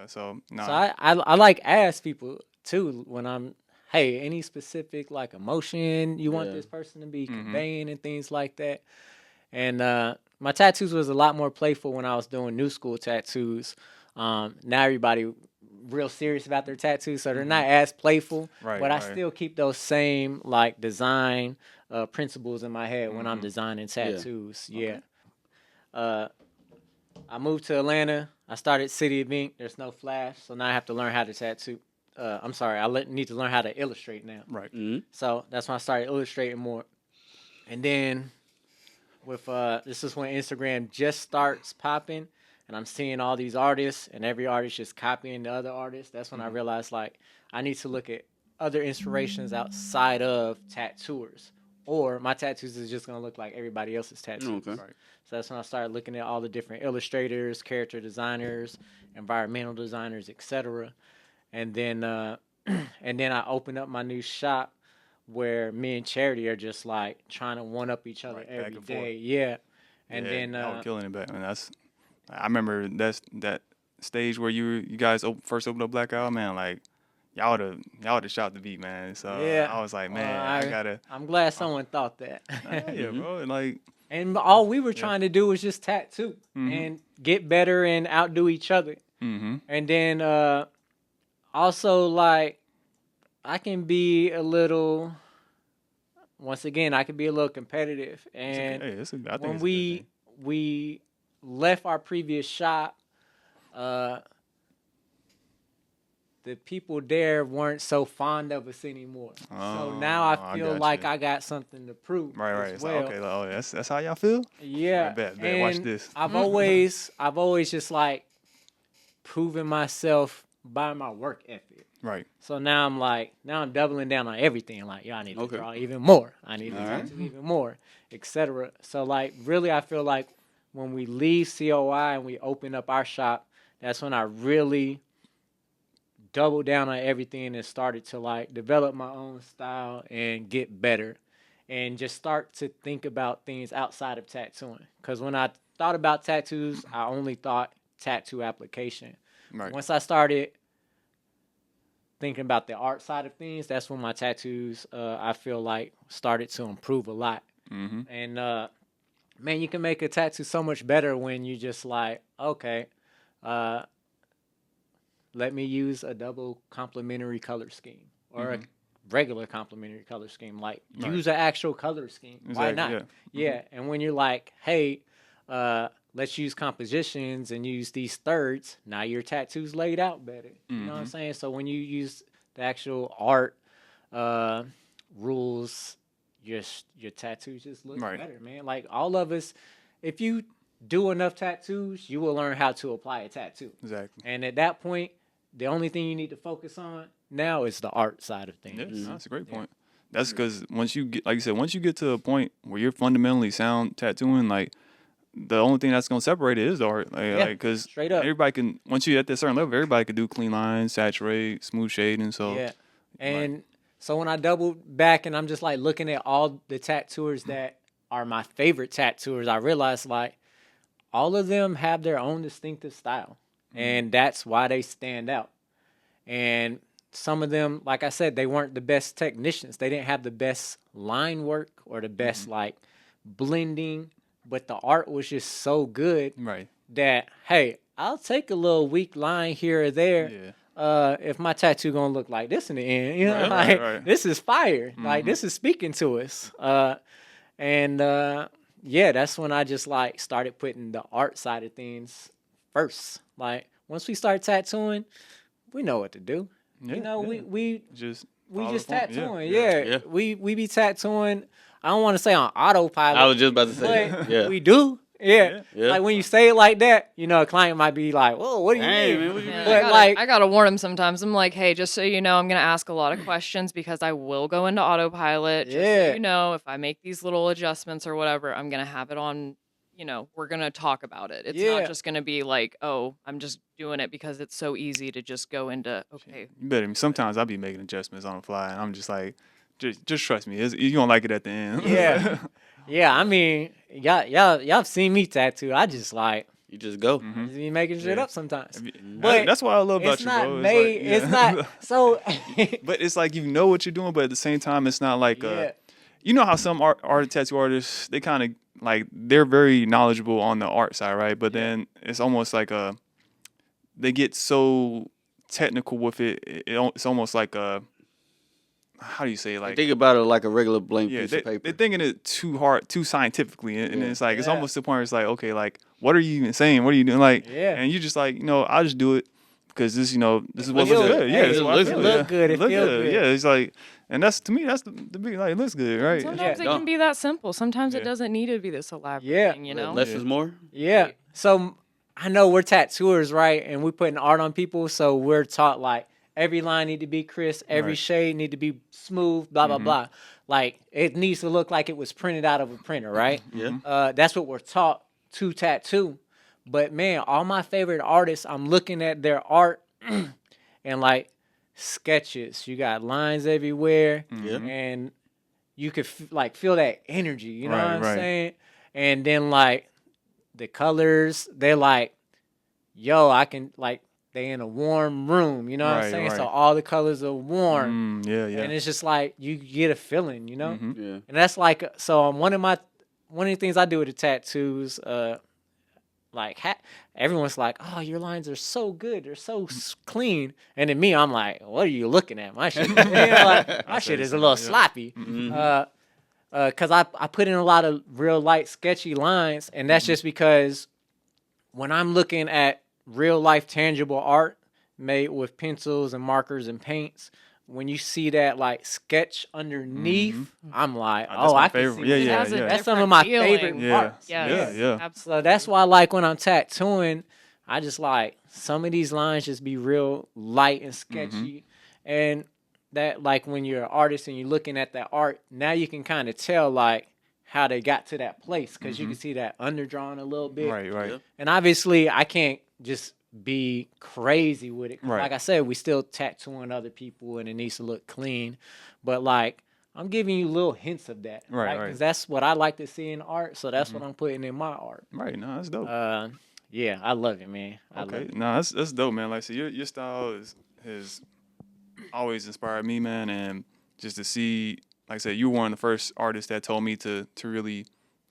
Speaker 1: So
Speaker 4: I like ask people too when I'm, hey, any specific like emotion you want this person to be conveying and things like that. And my tattoos was a lot more playful when I was doing new school tattoos. Now everybody real serious about their tattoos, so they're not as playful.
Speaker 1: Right,
Speaker 4: but I
Speaker 1: right.
Speaker 4: still keep those same like design principles in my head when I'm designing tattoos. Yeah. I moved to Atlanta. I started City of Ink. There's no flash, so now I have to learn how to tattoo. I'm sorry, need to learn how to illustrate now.
Speaker 1: Right.
Speaker 4: So that's when I started illustrating more. And then with this is when Instagram just starts popping, and I'm seeing all these artists, and every artist just copying the other artists. That's when I realized like I need to look at other inspirations outside of tattooers, or my tattoos is just gonna look like everybody else's tattoos.
Speaker 3: Okay.
Speaker 1: Right.
Speaker 4: So that's when I started looking at all the different illustrators, character designers, environmental designers, etc. And then I opened up my new shop where me and Charity are just like trying to one up each other
Speaker 1: Right,
Speaker 4: every
Speaker 1: back and
Speaker 4: day.
Speaker 1: forth.
Speaker 4: Yeah. And
Speaker 1: Yeah,
Speaker 4: then
Speaker 1: y'all were killing it back, man. I remember that stage where you guys first opened up Blackout, man. Like y'all would have shot the beat, man. So
Speaker 4: yeah.
Speaker 1: I was like, man,
Speaker 4: I'm glad someone thought that.
Speaker 1: yeah, bro. Like,
Speaker 4: And all we were trying to do was just tattoo and get better and outdo each other. And then also like I can be a little. Once again, I can be a little competitive, and
Speaker 1: I think
Speaker 4: when
Speaker 1: it's a good
Speaker 4: we left our previous shop, the people there weren't so fond of us anymore. So now I feel
Speaker 1: got
Speaker 4: like
Speaker 1: you.
Speaker 4: I got something to prove.
Speaker 1: thing. Right.
Speaker 4: as
Speaker 1: It's
Speaker 4: well.
Speaker 1: like, okay, like, that's how y'all feel.
Speaker 4: Yeah.
Speaker 1: Right, bet.
Speaker 4: And
Speaker 1: Watch this.
Speaker 4: I've always just like proven myself by my work ethic.
Speaker 1: Right.
Speaker 4: So now I'm doubling down on everything. Like, I need to
Speaker 3: Okay.
Speaker 4: draw even more. I need to
Speaker 3: All right.
Speaker 4: tattoo even more, etc. So like, really, I feel like when we leave COI and we open up our shop, that's when I really doubled down on everything and started to like develop my own style and get better, and just start to think about things outside of tattooing. Because when I thought about tattoos, I only thought tattoo application.
Speaker 1: Right.
Speaker 4: Once I started thinking about the art side of things, that's when my tattoos, I feel like, started to improve a lot. And man, you can make a tattoo so much better when you just like, okay, let me use a double complementary color scheme or a regular complementary color scheme. Like, use an actual color scheme. Why not?
Speaker 1: Exactly,
Speaker 4: Yeah. And when you're like, hey, let's use compositions and use these thirds, now your tattoo's laid out better. You know what I'm saying? So when you use the actual art rules, your tattoos just look better, man. Like, all of us, if you do enough tattoos, you will learn how to apply a tattoo.
Speaker 1: Exactly.
Speaker 4: And at that point, the only thing you need to focus on now is the art side of things.
Speaker 1: Yes, that's a great point. That's because once you get, like you said, once you get to a point where you're fundamentally sound tattooing, like the only thing that's gonna separate it is the art. Like, because
Speaker 4: straight up.
Speaker 1: everybody can. Once you at that certain level, everybody can do clean lines, saturate, smooth shading. So
Speaker 4: Yeah. And so when I doubled back and I'm just like looking at all the tattooers that are my favorite tattooers, I realized like all of them have their own distinctive style. And that's why they stand out. And some of them, like I said, they weren't the best technicians. They didn't have the best line work or the best like blending, but the art was just so good that, hey, I'll take a little weak line here or there. If my tattoo gonna look like this in the end, you know, this is fire. Like, this is speaking to us. Yeah, that's when I just like started putting the art side of things first. Like, once we start tattooing, we know what to do. You know, we just tattooing. We be tattooing. I don't want to say on autopilot.
Speaker 3: I was just about to say
Speaker 4: but
Speaker 3: that. Yeah.
Speaker 4: we do. Yeah. Like, when you say it like that, you know, a client might be like, "Whoa, what do you mean?"
Speaker 3: Man, what you mean?
Speaker 4: But
Speaker 2: I gotta warn him sometimes. I'm like, hey, just so you know, I'm gonna ask a lot of questions because I will go into autopilot. Just so you know, if I make these little adjustments or whatever, I'm gonna have it on. You know, we're gonna talk about it. It's not just gonna be like, oh, I'm just doing it because it's so easy to just go into okay.
Speaker 1: You better. Sometimes I'll be making adjustments on the fly, and I'm just like, just trust me. You're gonna like it at the end.
Speaker 4: Yeah. Yeah, I mean, y'all seen me tattoo. I just like,
Speaker 3: You just go.
Speaker 4: I just be making shit up sometimes.
Speaker 1: But that's what I love about
Speaker 4: it's
Speaker 1: you,
Speaker 4: not
Speaker 1: bro.
Speaker 4: made. It's not so.
Speaker 1: But it's like you know what you're doing, but at the same time, it's not like you know how some tattoo artists, they kind of like they're very knowledgeable on the art side, right? But then it's almost like they get so technical with it. It's almost like a, how do you say it? Like,
Speaker 3: think about it like a regular blank piece of paper.
Speaker 1: They're thinking it too hard, too scientifically, and it's like it's almost to the point where it's like, okay, like what are you even saying? What are you doing? Like, and you just like, I'll just do it because this, this is what looks good. Yeah,
Speaker 4: it looks good. It feels good.
Speaker 1: Yeah, it's like, and that's to me, that's the big, like, it looks good, right?
Speaker 2: Sometimes it can be that simple. Sometimes it doesn't need to be this elaborate thing,
Speaker 3: Less is more.
Speaker 4: Yeah. So I know we're tattooers, right? And we're putting art on people, so we're taught like every line need to be crisp, every shade need to be smooth, blah blah blah. Like it needs to look like it was printed out of a printer, right?
Speaker 3: Yeah.
Speaker 4: That's what we're taught to tattoo. But man, all my favorite artists, I'm looking at their art and like sketches. You got lines everywhere, and you could like feel that energy. You know what I'm saying? And then like the colors, they're like, yo, I can like. They in a warm room, you know what I'm saying? So all the colors are warm.
Speaker 1: Yeah.
Speaker 4: And it's just like you get a feeling, you know?
Speaker 1: Yeah.
Speaker 4: And that's like so one of the things I do with the tattoos, like everyone's like, "Oh, your lines are so good. They're so clean." And then me, I'm like, "What are you looking at? My shit, my shit is a little sloppy." Cuz I put in a lot of real light sketchy lines, and that's just because when I'm looking at real life tangible art made with pencils and markers and paints, when you see that like sketch underneath, I'm like, I can see
Speaker 1: yeah.
Speaker 4: That's some of my favorite parts.
Speaker 2: Yeah. Absolutely.
Speaker 4: So that's why like when I'm tattooing, I just like some of these lines just be real light and sketchy. And that like when you're an artist and you're looking at that art, now you can kind of tell like how they got to that place because you can see that underdrawn a little bit.
Speaker 1: Right.
Speaker 4: And obviously I can't just be crazy with it. Like I said, we still tattooing other people and it needs to look clean. But like I'm giving you little hints of that. Right. Because that's what I like to see in art. So that's what I'm putting in my art.
Speaker 1: Right. No, that's dope.
Speaker 4: Yeah, I love it, man.
Speaker 1: Okay. No, that's dope, man. Like, so your style has always inspired me, man. And just to see, like I said, you were one of the first artists that told me to really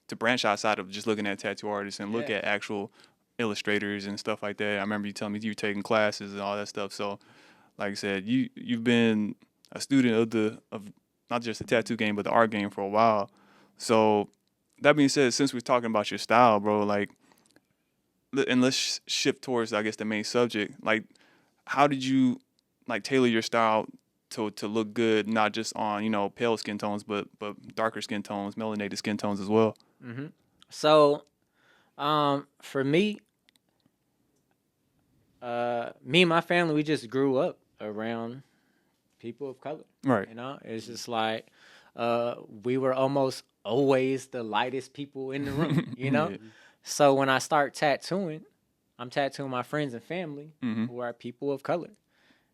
Speaker 1: to branch outside of just looking at tattoo artists and look at actual illustrators and stuff like that. I remember you telling me you were taking classes and all that stuff. So, like I said, you've been a student of not just the tattoo game but the art game for a while. So, that being said, since we're talking about your style, bro, like, and let's shift towards, I guess, the main subject. Like, how did you like tailor your style to look good, not just on pale skin tones, but darker skin tones, melanated skin tones as well?
Speaker 4: So, for me, me and my family, we just grew up around people of color.
Speaker 1: Right.
Speaker 4: It's just like we were almost always the lightest people in the room. So when I start tattooing, I'm tattooing my friends and family who are people of color.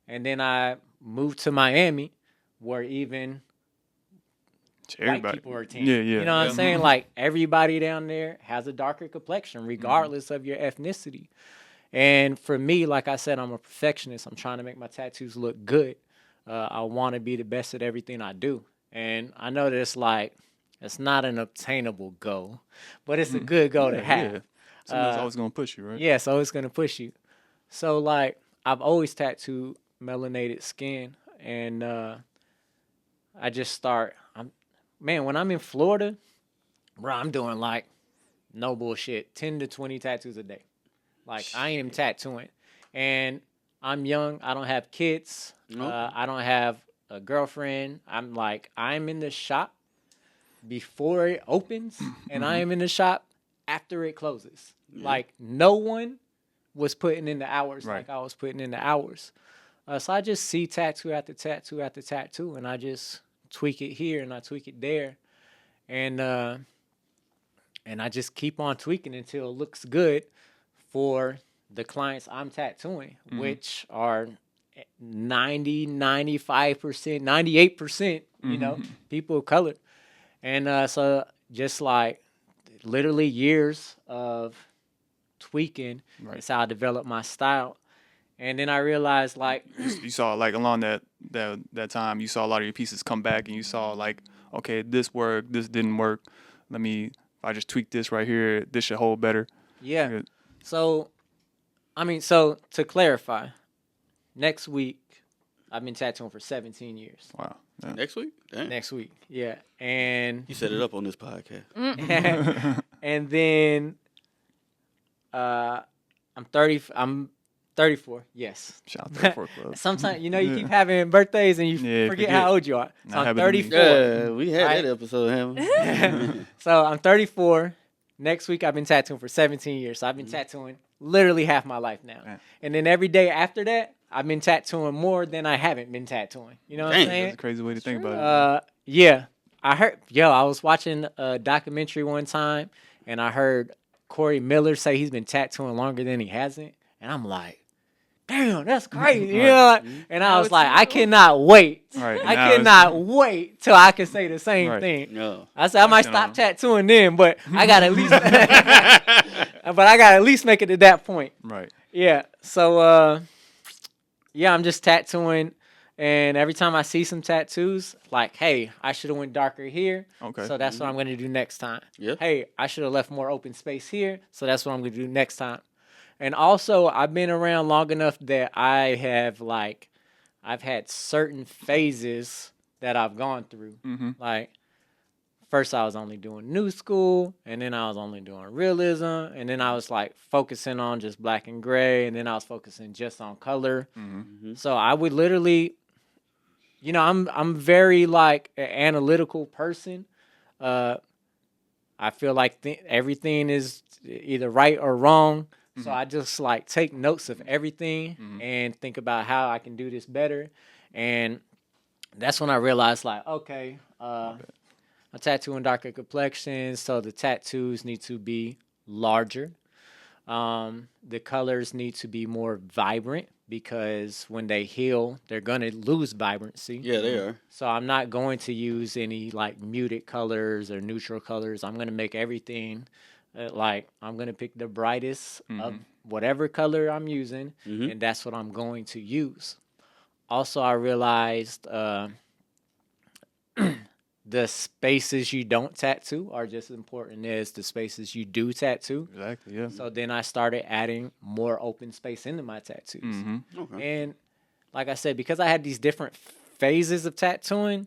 Speaker 4: And then I moved to Miami, where even white people are tan. You know what I'm saying? Like everybody down there has a darker complexion, regardless of your ethnicity. And for me, like I said, I'm a perfectionist. I'm trying to make my tattoos look good. I want to be the best at everything I do. And I know that it's not an obtainable goal, but it's a good goal to have.
Speaker 1: Yeah. Something's always going to push you, right?
Speaker 4: Yeah, so it's going to push you. So, like, I've always tattooed melanated skin, and I just start, when I'm in Florida, bro, I'm doing, like, no bullshit, 10 to 20 tattoos a day. Like, I am tattooing. And I'm young. I don't have kids. I don't have a girlfriend. I'm in the shop before it opens, and I am in the shop after it closes. Like, no one was putting in the hours like I was putting in the hours. So I just see tattoo after tattoo after tattoo, and I just tweak it here and I tweak it there. And I just keep on tweaking until it looks good for the clients I'm tattooing, which are 90, 95%, 98%, people of color. And so just like literally years of tweaking is how I developed my style. And then I realized, like,
Speaker 1: you saw, like, along that time, you saw a lot of your pieces come back, and you saw, like, okay, this worked, this didn't work. If I just tweak this right here, this should hold better.
Speaker 4: Yeah. So to clarify, next week, I've been tattooing for 17 years.
Speaker 1: Wow. Yeah.
Speaker 3: Next week? Damn.
Speaker 4: Next week, yeah. And
Speaker 3: You set it up on this podcast.
Speaker 4: and then I'm 34. Yes.
Speaker 1: Shout out to the 4 Club.
Speaker 4: Sometimes you keep having birthdays and you forget how old you are. So I'm 34.
Speaker 3: Yeah, we had that episode, haven't we?
Speaker 4: So I'm 34. Next week I've been tattooing for 17 years. So I've been tattooing literally half my life now.
Speaker 1: Yeah.
Speaker 4: And then every day after that, I've been tattooing more than I haven't been tattooing. You know what I'm saying?
Speaker 1: That's a crazy way to think about it.
Speaker 4: Yeah. I was watching a documentary one time and I heard Corey Miller say he's been tattooing longer than he hasn't. And I'm like, damn, that's crazy. You know? And I was like, I cannot wait.
Speaker 1: Right.
Speaker 4: I cannot wait till I can say the same thing.
Speaker 3: No.
Speaker 4: I said I might stop tattooing then, but I gotta at least make it to that point.
Speaker 1: Right.
Speaker 4: Yeah. So I'm just tattooing, and every time I see some tattoos, like, hey, I should have went darker here.
Speaker 1: Okay.
Speaker 4: So that's what I'm gonna do next time.
Speaker 3: Yeah.
Speaker 4: Hey, I should have left more open space here. So that's what I'm gonna do next time. And also, I've been around long enough that I've had certain phases that I've gone through.
Speaker 1: Mm-hmm.
Speaker 4: Like, first I was only doing new school, and then I was only doing realism, and then I was like focusing on just black and gray, and then I was focusing just on color.
Speaker 1: Mm-hmm.
Speaker 4: So I would literally, I'm very like an analytical person. I feel like everything is either right or wrong. So I just like take notes of everything and think about how I can do this better. And that's when I realized, like, okay, I'm tattooing darker complexions, so the tattoos need to be larger. The colors need to be more vibrant because when they heal, they're going to lose vibrancy.
Speaker 3: Yeah, they are.
Speaker 4: So I'm not going to use any like muted colors or neutral colors. I'm going to make everything I'm going to pick the brightest of whatever color I'm using, and that's what I'm going to use. Also, I realized the spaces you don't tattoo are just as important as the spaces you do tattoo.
Speaker 1: Exactly, yeah.
Speaker 4: So then I started adding more open space into my tattoos.
Speaker 1: Mm-hmm.
Speaker 3: Okay.
Speaker 4: And like I said, because I had these different phases of tattooing,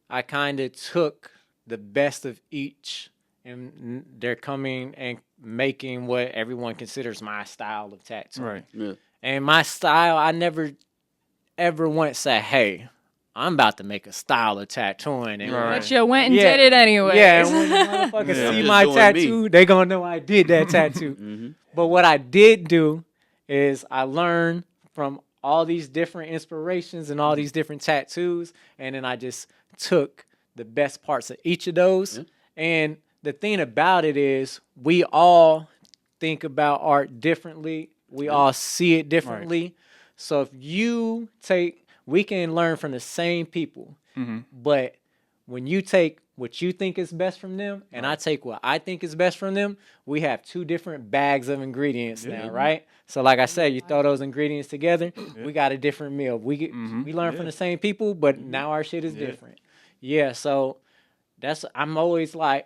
Speaker 4: I kind of took the best of each, and they're coming and making what everyone considers my style of tattoo.
Speaker 1: Right.
Speaker 3: Yeah.
Speaker 4: And my style, I never ever once said, hey, I'm about to make a style of tattooing. And
Speaker 1: Right.
Speaker 2: But you went and did it anyway.
Speaker 4: Yeah, and when the motherfuckers see
Speaker 3: Just
Speaker 4: my
Speaker 3: doing
Speaker 4: tattoo, they gonna know I did that tattoo. But what I did do is I learned from all these different inspirations and all these different tattoos, and then I just took the best parts of each of those.
Speaker 3: Yeah.
Speaker 4: And the thing about it is we all think about art differently. We all see it differently. So if we can learn from the same people, but when you take what you think is best from them and I take what I think is best from them, we have two different bags of ingredients now, right? So like I said, you throw those ingredients together, we got a different meal. We learn from the same people, but now our shit is different. Yeah, so I'm always like,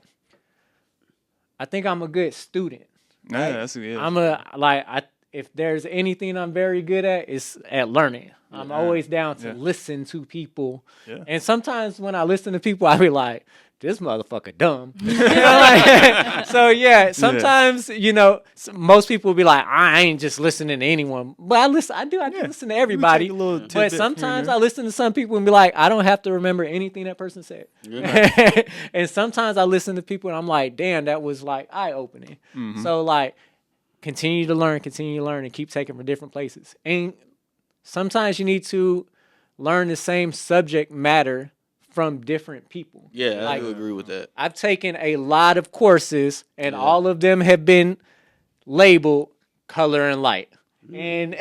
Speaker 4: I think I'm a good student.
Speaker 1: Yeah, that's good.
Speaker 4: If there's anything I'm very good at, it's at learning. I'm always down to listen to people.
Speaker 1: Yeah.
Speaker 4: And sometimes when I listen to people, I be like, this motherfucker dumb. Sometimes, most people will be like, I ain't just listening to anyone. But I do listen to everybody. But sometimes I listen to some people and be like, I don't have to remember anything that person said. Yeah. And sometimes I listen to people and I'm like, damn, that was like eye-opening. So like, continue to learn and keep taking from different places. And sometimes you need to learn the same subject matter from different people.
Speaker 3: Yeah, I do agree with that.
Speaker 4: I've taken a lot of courses, and all of them have been labeled color and light. And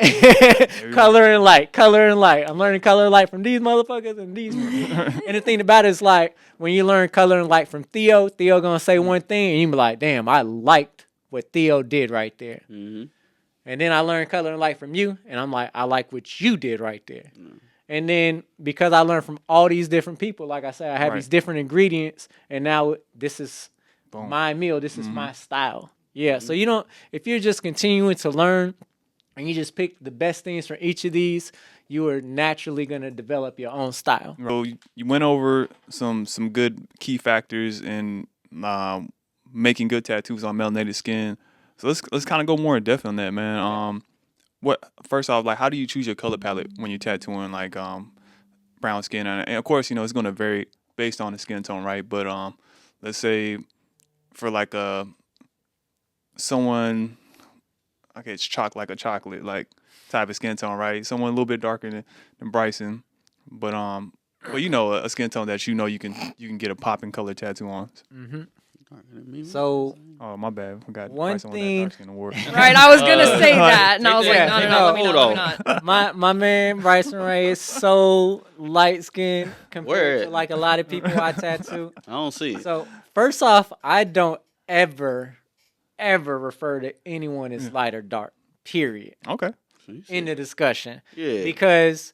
Speaker 4: color and light. I'm learning color and light from these motherfuckers and these. And the thing about it is, like, when you learn color and light from Theo gonna say one thing, and you be like, damn, I liked what Theo did right there. And then I learned color and light from you, and I'm like, I like what you did right there. And then because I learned from all these different people, like I said, I have these different ingredients, and now this is my meal. This is my style. Yeah. So if you're just continuing to learn and you just pick the best things from each of these, you are naturally going to develop your own style.
Speaker 1: So you went over some good key factors in making good tattoos on melanated skin. So let's kind of go more in depth on that, man. First off, like, how do you choose your color palette when you're tattooing like brown skin? And of course, you know, it's going to vary based on the skin tone, right? But let's say for like someone, okay, it's like a chocolate like type of skin tone, right? Someone a little bit darker than Bryson, but you know, a skin tone that you know you can get a popping color tattoo on.
Speaker 4: Mm-hmm. So,
Speaker 1: oh, my bad. Forgot
Speaker 4: one
Speaker 1: Bryson won that
Speaker 4: thing,
Speaker 1: dark skin award.
Speaker 2: Right, I was gonna say that, and I was like, no, let me
Speaker 3: hold
Speaker 2: not.
Speaker 4: My man Bryson Ray is so light skinned compared to like a lot of people I tattoo.
Speaker 3: I don't see it.
Speaker 4: So first off, I don't ever refer to anyone as light or dark. Period.
Speaker 1: Okay.
Speaker 4: In the discussion.
Speaker 3: Yeah.
Speaker 4: Because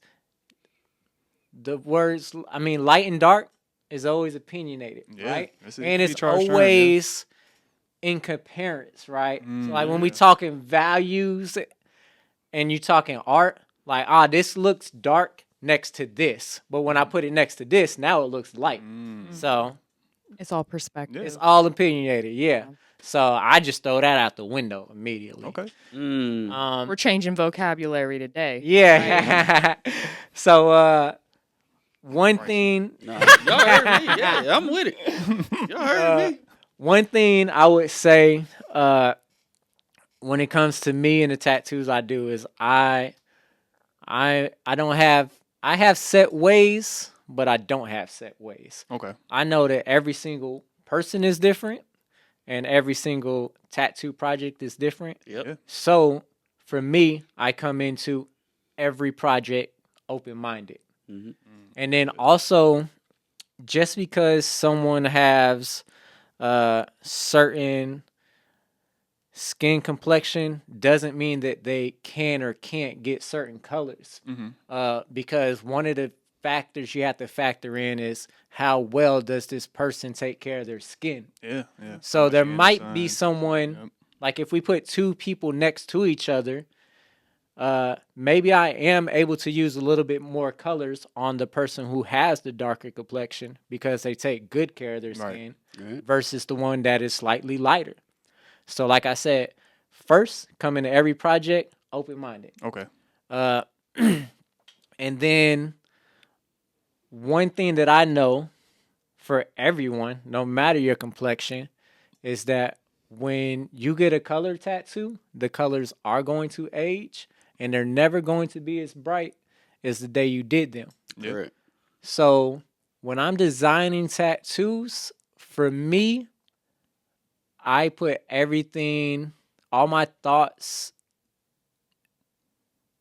Speaker 4: the words, I mean, light and dark is always opinionated, right? And it's always in comparison, right? So like when we talking values and you talking art, like, this looks dark next to this, but when I put it next to this, now it looks light. So
Speaker 2: it's all perspective.
Speaker 4: It's all opinionated, yeah. So I just throw that out the window immediately.
Speaker 1: Okay.
Speaker 2: We're changing vocabulary today.
Speaker 4: Yeah. Right? So one thing.
Speaker 3: Nah, y'all heard me. Yeah, I'm with it. Y'all heard me.
Speaker 4: One thing I would say when it comes to me and the tattoos I do is I have set ways, but I don't have set ways.
Speaker 1: Okay.
Speaker 4: I know that every single person is different and every single tattoo project is different.
Speaker 3: Yep.
Speaker 4: So for me, I come into every project open-minded.
Speaker 3: Mm-hmm.
Speaker 4: And then also, just because someone has certain skin complexion doesn't mean that they can or can't get certain colors. Because one of the factors you have to factor in is how well does this person take care of their skin.
Speaker 1: Yeah.
Speaker 4: So there might be someone, like if we put two people next to each other, maybe I am able to use a little bit more colors on the person who has the darker complexion because they take good care of their skin versus the one that is slightly lighter. So like I said, first, come into every project open-minded.
Speaker 1: Okay.
Speaker 4: And then one thing that I know for everyone, no matter your complexion, is that when you get a color tattoo, the colors are going to age and they're never going to be as bright as the day you did them.
Speaker 1: Yeah.
Speaker 3: Right.
Speaker 4: So when I'm designing tattoos, for me, I put everything, all my thoughts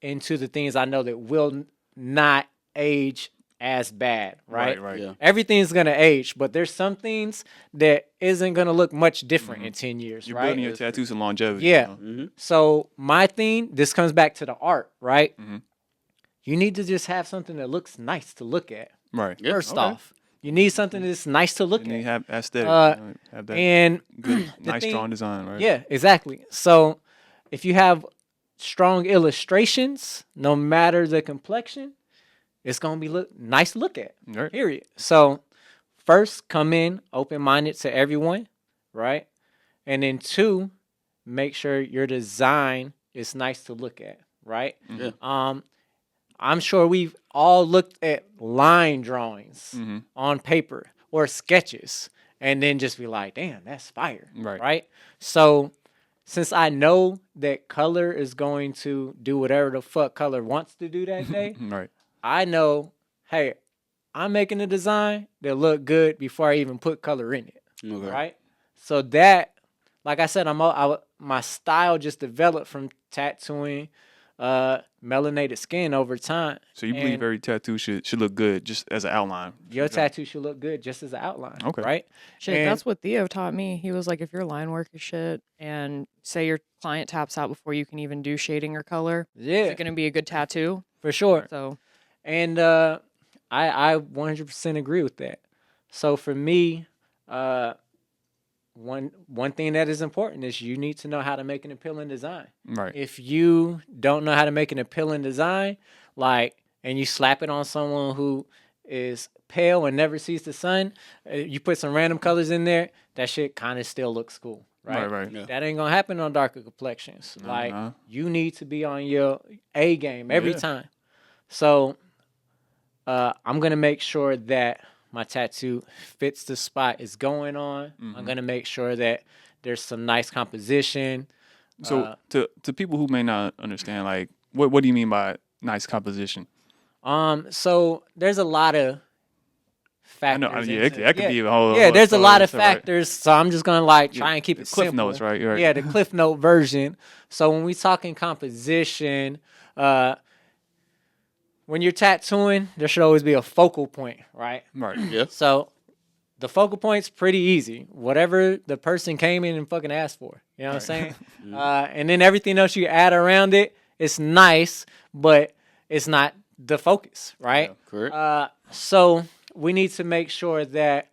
Speaker 4: into the things I know that will not age as bad, right?
Speaker 1: Right.
Speaker 3: Yeah.
Speaker 4: Everything's going to age, but there's some things that isn't going to look much different in 10 years,
Speaker 1: You're
Speaker 4: right?
Speaker 1: building your tattoos and longevity.
Speaker 4: Yeah.
Speaker 1: You know?
Speaker 4: So my thing, this comes back to the art, right?
Speaker 1: Mhm.
Speaker 4: You need to just have something that looks nice to look at.
Speaker 1: Right.
Speaker 4: First
Speaker 1: Okay.
Speaker 4: off, you need something that's nice to look
Speaker 1: And you
Speaker 4: at.
Speaker 1: have aesthetic. Have that
Speaker 4: And
Speaker 1: good,
Speaker 4: the
Speaker 1: nice,
Speaker 4: thing-
Speaker 1: strong design, right?
Speaker 4: Yeah, exactly. So if you have strong illustrations, no matter the complexion, it's going to be nice to look at,
Speaker 1: Right.
Speaker 4: period. So first, come in open-minded to everyone, right? And then two, make sure your design is nice to look at, right?
Speaker 3: Yeah.
Speaker 4: I'm sure we've all looked at line drawings on paper or sketches and then just be like, damn, that's fire, right? So since I know that color is going to do whatever the fuck color wants to do that day,
Speaker 1: Right.
Speaker 4: I know, hey, I'm making a design that look good before I even put color in it,
Speaker 3: Okay.
Speaker 4: right? So that, like I said, my style just developed from tattooing melanated skin over time.
Speaker 1: So you believe every tattoo should look good just as an outline?
Speaker 4: Your tattoo should look good just as an outline,
Speaker 1: Okay.
Speaker 4: right?
Speaker 2: Shit,
Speaker 4: And-
Speaker 2: that's what Theo taught me. He was like, if your line work is shit and say your client taps out before you can even do shading or color, is
Speaker 4: Yeah,
Speaker 2: it going to be a good tattoo?
Speaker 4: for sure.
Speaker 2: So
Speaker 4: And I 100% agree with that. So for me, one thing that is important is you need to know how to make an appealing design.
Speaker 1: Right.
Speaker 4: If you don't know how to make an appealing design, and you slap it on someone who is pale and never sees the sun, you put some random colors in there, that shit kind of still looks cool, right?
Speaker 1: Right.
Speaker 3: Yeah.
Speaker 4: That ain't gonna happen on darker complexions. You need to be on your A game every time. So I'm gonna make sure that my tattoo fits the spot it's going on. I'm gonna make sure that there's some nice composition.
Speaker 1: So to people who may not understand, like, what do you mean by nice composition?
Speaker 4: So there's a lot of factors.
Speaker 1: I know, that could be a whole.
Speaker 4: There's a lot of
Speaker 1: story, right?
Speaker 4: factors. So I'm just gonna try and keep it
Speaker 1: Cliff
Speaker 4: simple.
Speaker 1: notes, right?
Speaker 4: Yeah, the Cliff Note version. So when we talking composition, when you're tattooing, there should always be a focal point, right?
Speaker 1: Right.
Speaker 3: Yeah.
Speaker 4: So the focal point's pretty easy. Whatever the person came in and fucking asked for. You know what I'm saying? And then everything else you add around it, it's nice, but it's not the focus, right?
Speaker 3: Yeah, correct.
Speaker 4: So we need to make sure that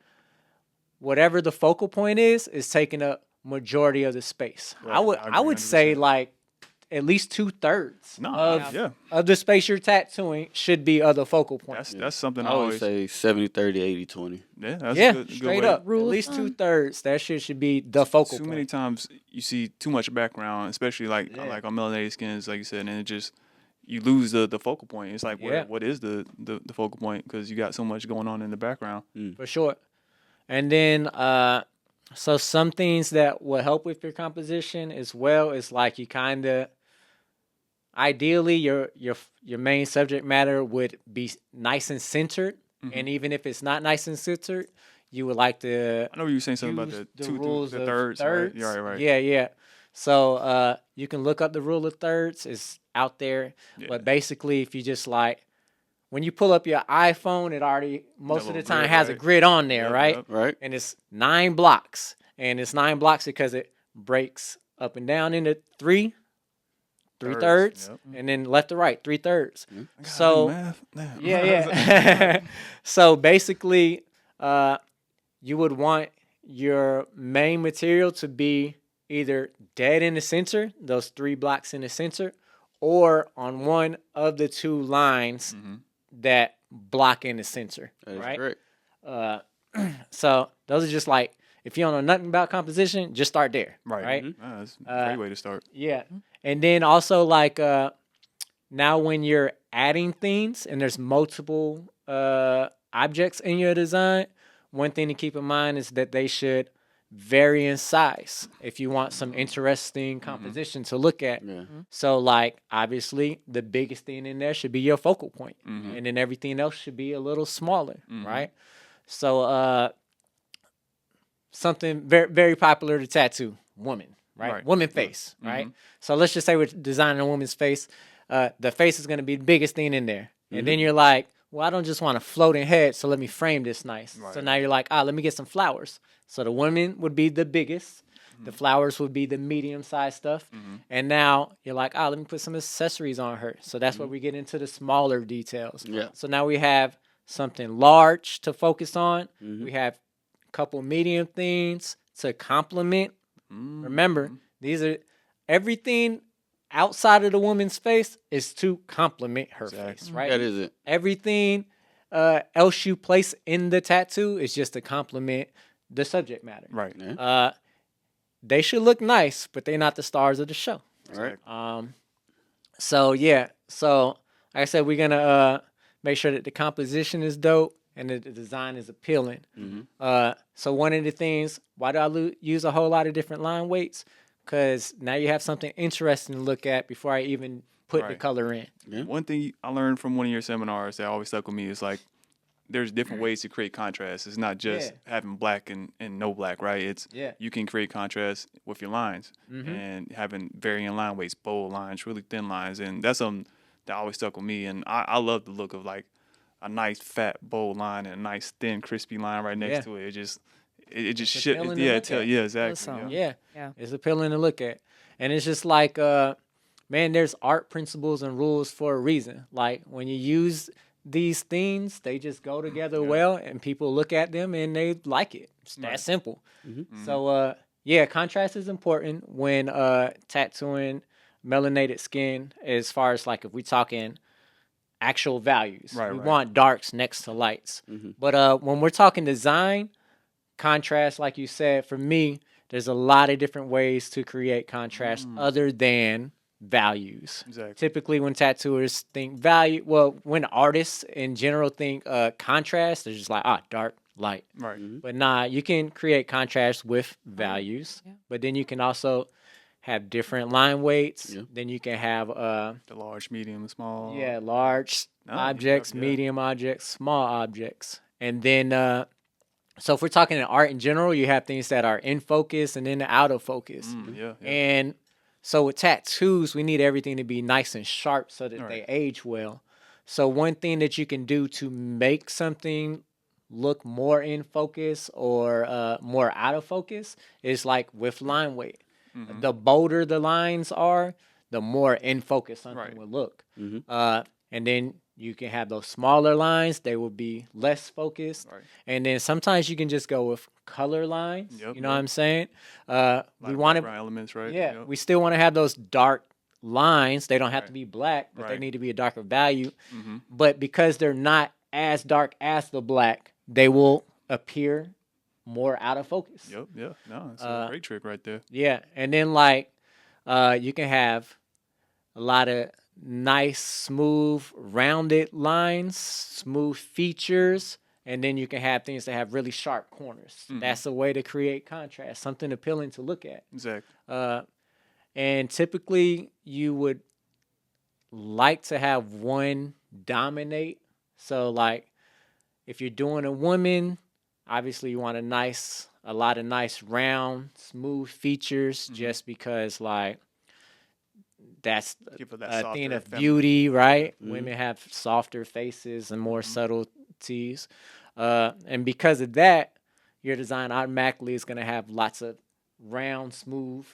Speaker 4: whatever the focal point is taking up majority of the space.
Speaker 1: Right.
Speaker 4: I would say at least 2/3 of the space you're tattooing should be of the focal point.
Speaker 1: That's something
Speaker 3: I always say 70, 30, 80, 20.
Speaker 1: Yeah, that's a good
Speaker 4: straight
Speaker 1: way.
Speaker 4: up. At least 2/3. That shit should be the focal point.
Speaker 1: Too many times you see too much background, especially like on melanated skins, like you said, and it just you lose the focal point. It's like what is the focal point, because you got so much going on in the background.
Speaker 4: For sure. And then so some things that will help with your composition as well is like you kind of ideally your main subject matter would be nice and centered, and even if it's not nice and centered, you would like to.
Speaker 1: I know you were saying something about the
Speaker 4: rules
Speaker 1: the
Speaker 4: of
Speaker 1: thirds.
Speaker 4: thirds.
Speaker 1: Right.
Speaker 4: Yeah. So you can look up the rule of thirds. It's out there, but basically, if you just when you pull up your iPhone, it already most of the time has a grid on there, right?
Speaker 3: Right.
Speaker 4: And it's 9 blocks, and it's 9 blocks because it breaks up and down into three thirds, and then left to right 3/3. So yeah. So basically, you would want your main material to be either dead in the center, those 3 blocks in the center, or on one of the 2 lines that block in the center.
Speaker 3: That is
Speaker 4: right?
Speaker 3: correct.
Speaker 4: So those are just if you don't know nothing about composition, just start there. Right.
Speaker 1: That's a great way to start.
Speaker 4: Yeah. And then also now when you're adding things and there's multiple objects in your design, one thing to keep in mind is that they should vary in size if you want some interesting composition to look at. So obviously the biggest thing in there should be your focal point, and then everything else should be a little smaller, right? So something very, very popular to tattoo, woman, right? Woman face, right? So let's just say we're designing a woman's face. The face is going to be the biggest thing in there. And then you're like, well, I don't just want a floating head, so let me frame this nice. So now you're like, let me get some flowers. So the woman would be the biggest. The flowers would be the medium-sized stuff. And now you're like, let me put some accessories on her. So that's where we get into the smaller details.
Speaker 3: Yeah.
Speaker 4: So now we have something large to focus on. We have a couple medium things to complement. Remember, these are everything outside of the woman's face is to complement her face, right?
Speaker 3: That is it.
Speaker 4: Everything else you place in the tattoo is just to complement the subject matter.
Speaker 1: Right.
Speaker 3: Yeah.
Speaker 4: They should look nice, but they're not the stars of the show.
Speaker 3: Right.
Speaker 4: So like I said, we're gonna make sure that the composition is dope and that the design is appealing. So one of the things, why do I use a whole lot of different line weights? Because now you have something interesting to look at before I even put the color in.
Speaker 3: Yeah.
Speaker 1: One thing I learned from one of your seminars that always stuck with me is there's different ways to create contrast. It's not just having black and no black, right? It's you can create contrast with your lines and having varying line weights, bold lines, really thin lines, and that's something that always stuck with me. And I love the look of a nice fat bold line and a nice thin crispy line right next to it. It just shit. Yeah, exactly.
Speaker 4: Yeah. It's appealing to look at, and it's just man, there's art principles and rules for a reason. Like when you use these things, they just go together well, and people look at them and they like it. It's that simple. So, contrast is important when tattooing melanated skin, as far as like if we're talking actual values. We want darks next to lights. But when we're talking design, contrast, like you said, for me, there's a lot of different ways to create contrast other than values.
Speaker 1: Exactly.
Speaker 4: Typically, when tattooers think value, well, when artists in general think contrast, they're just like, dark, light.
Speaker 1: Right.
Speaker 4: But nah, you can create contrast with values. But then you can also have different line weights. Then you can have
Speaker 1: the large, medium, small.
Speaker 4: Yeah, large objects, medium objects, small objects. And then so if we're talking in art in general, you have things that are in focus and then out of focus. And so with tattoos, we need everything to be nice and sharp so that they age well. So one thing that you can do to make something look more in focus or more out of focus is like with line weight. The bolder the lines are, the more in focus something will look. And then you can have those smaller lines. They will be less focused. And then sometimes you can just go with color lines. You know what I'm saying? We want to
Speaker 1: elements, right?
Speaker 4: Yeah, we still want to have those dark lines. They don't have to be black, but they need to be a darker value. But because they're not as dark as the black, they will appear more out of focus.
Speaker 1: No, it's a great trick right there.
Speaker 4: Yeah, and then like you can have a lot of nice, smooth, rounded lines, smooth features, and then you can have things that have really sharp corners. That's a way to create contrast, something appealing to look at.
Speaker 1: Exactly.
Speaker 4: And typically you would like to have one dominate. So like if you're doing a woman, obviously you want a lot of nice round, smooth features, just because like that's a thing of beauty, right? Women have softer faces and more subtleties. And because of that, your design automatically is going to have lots of round, smooth,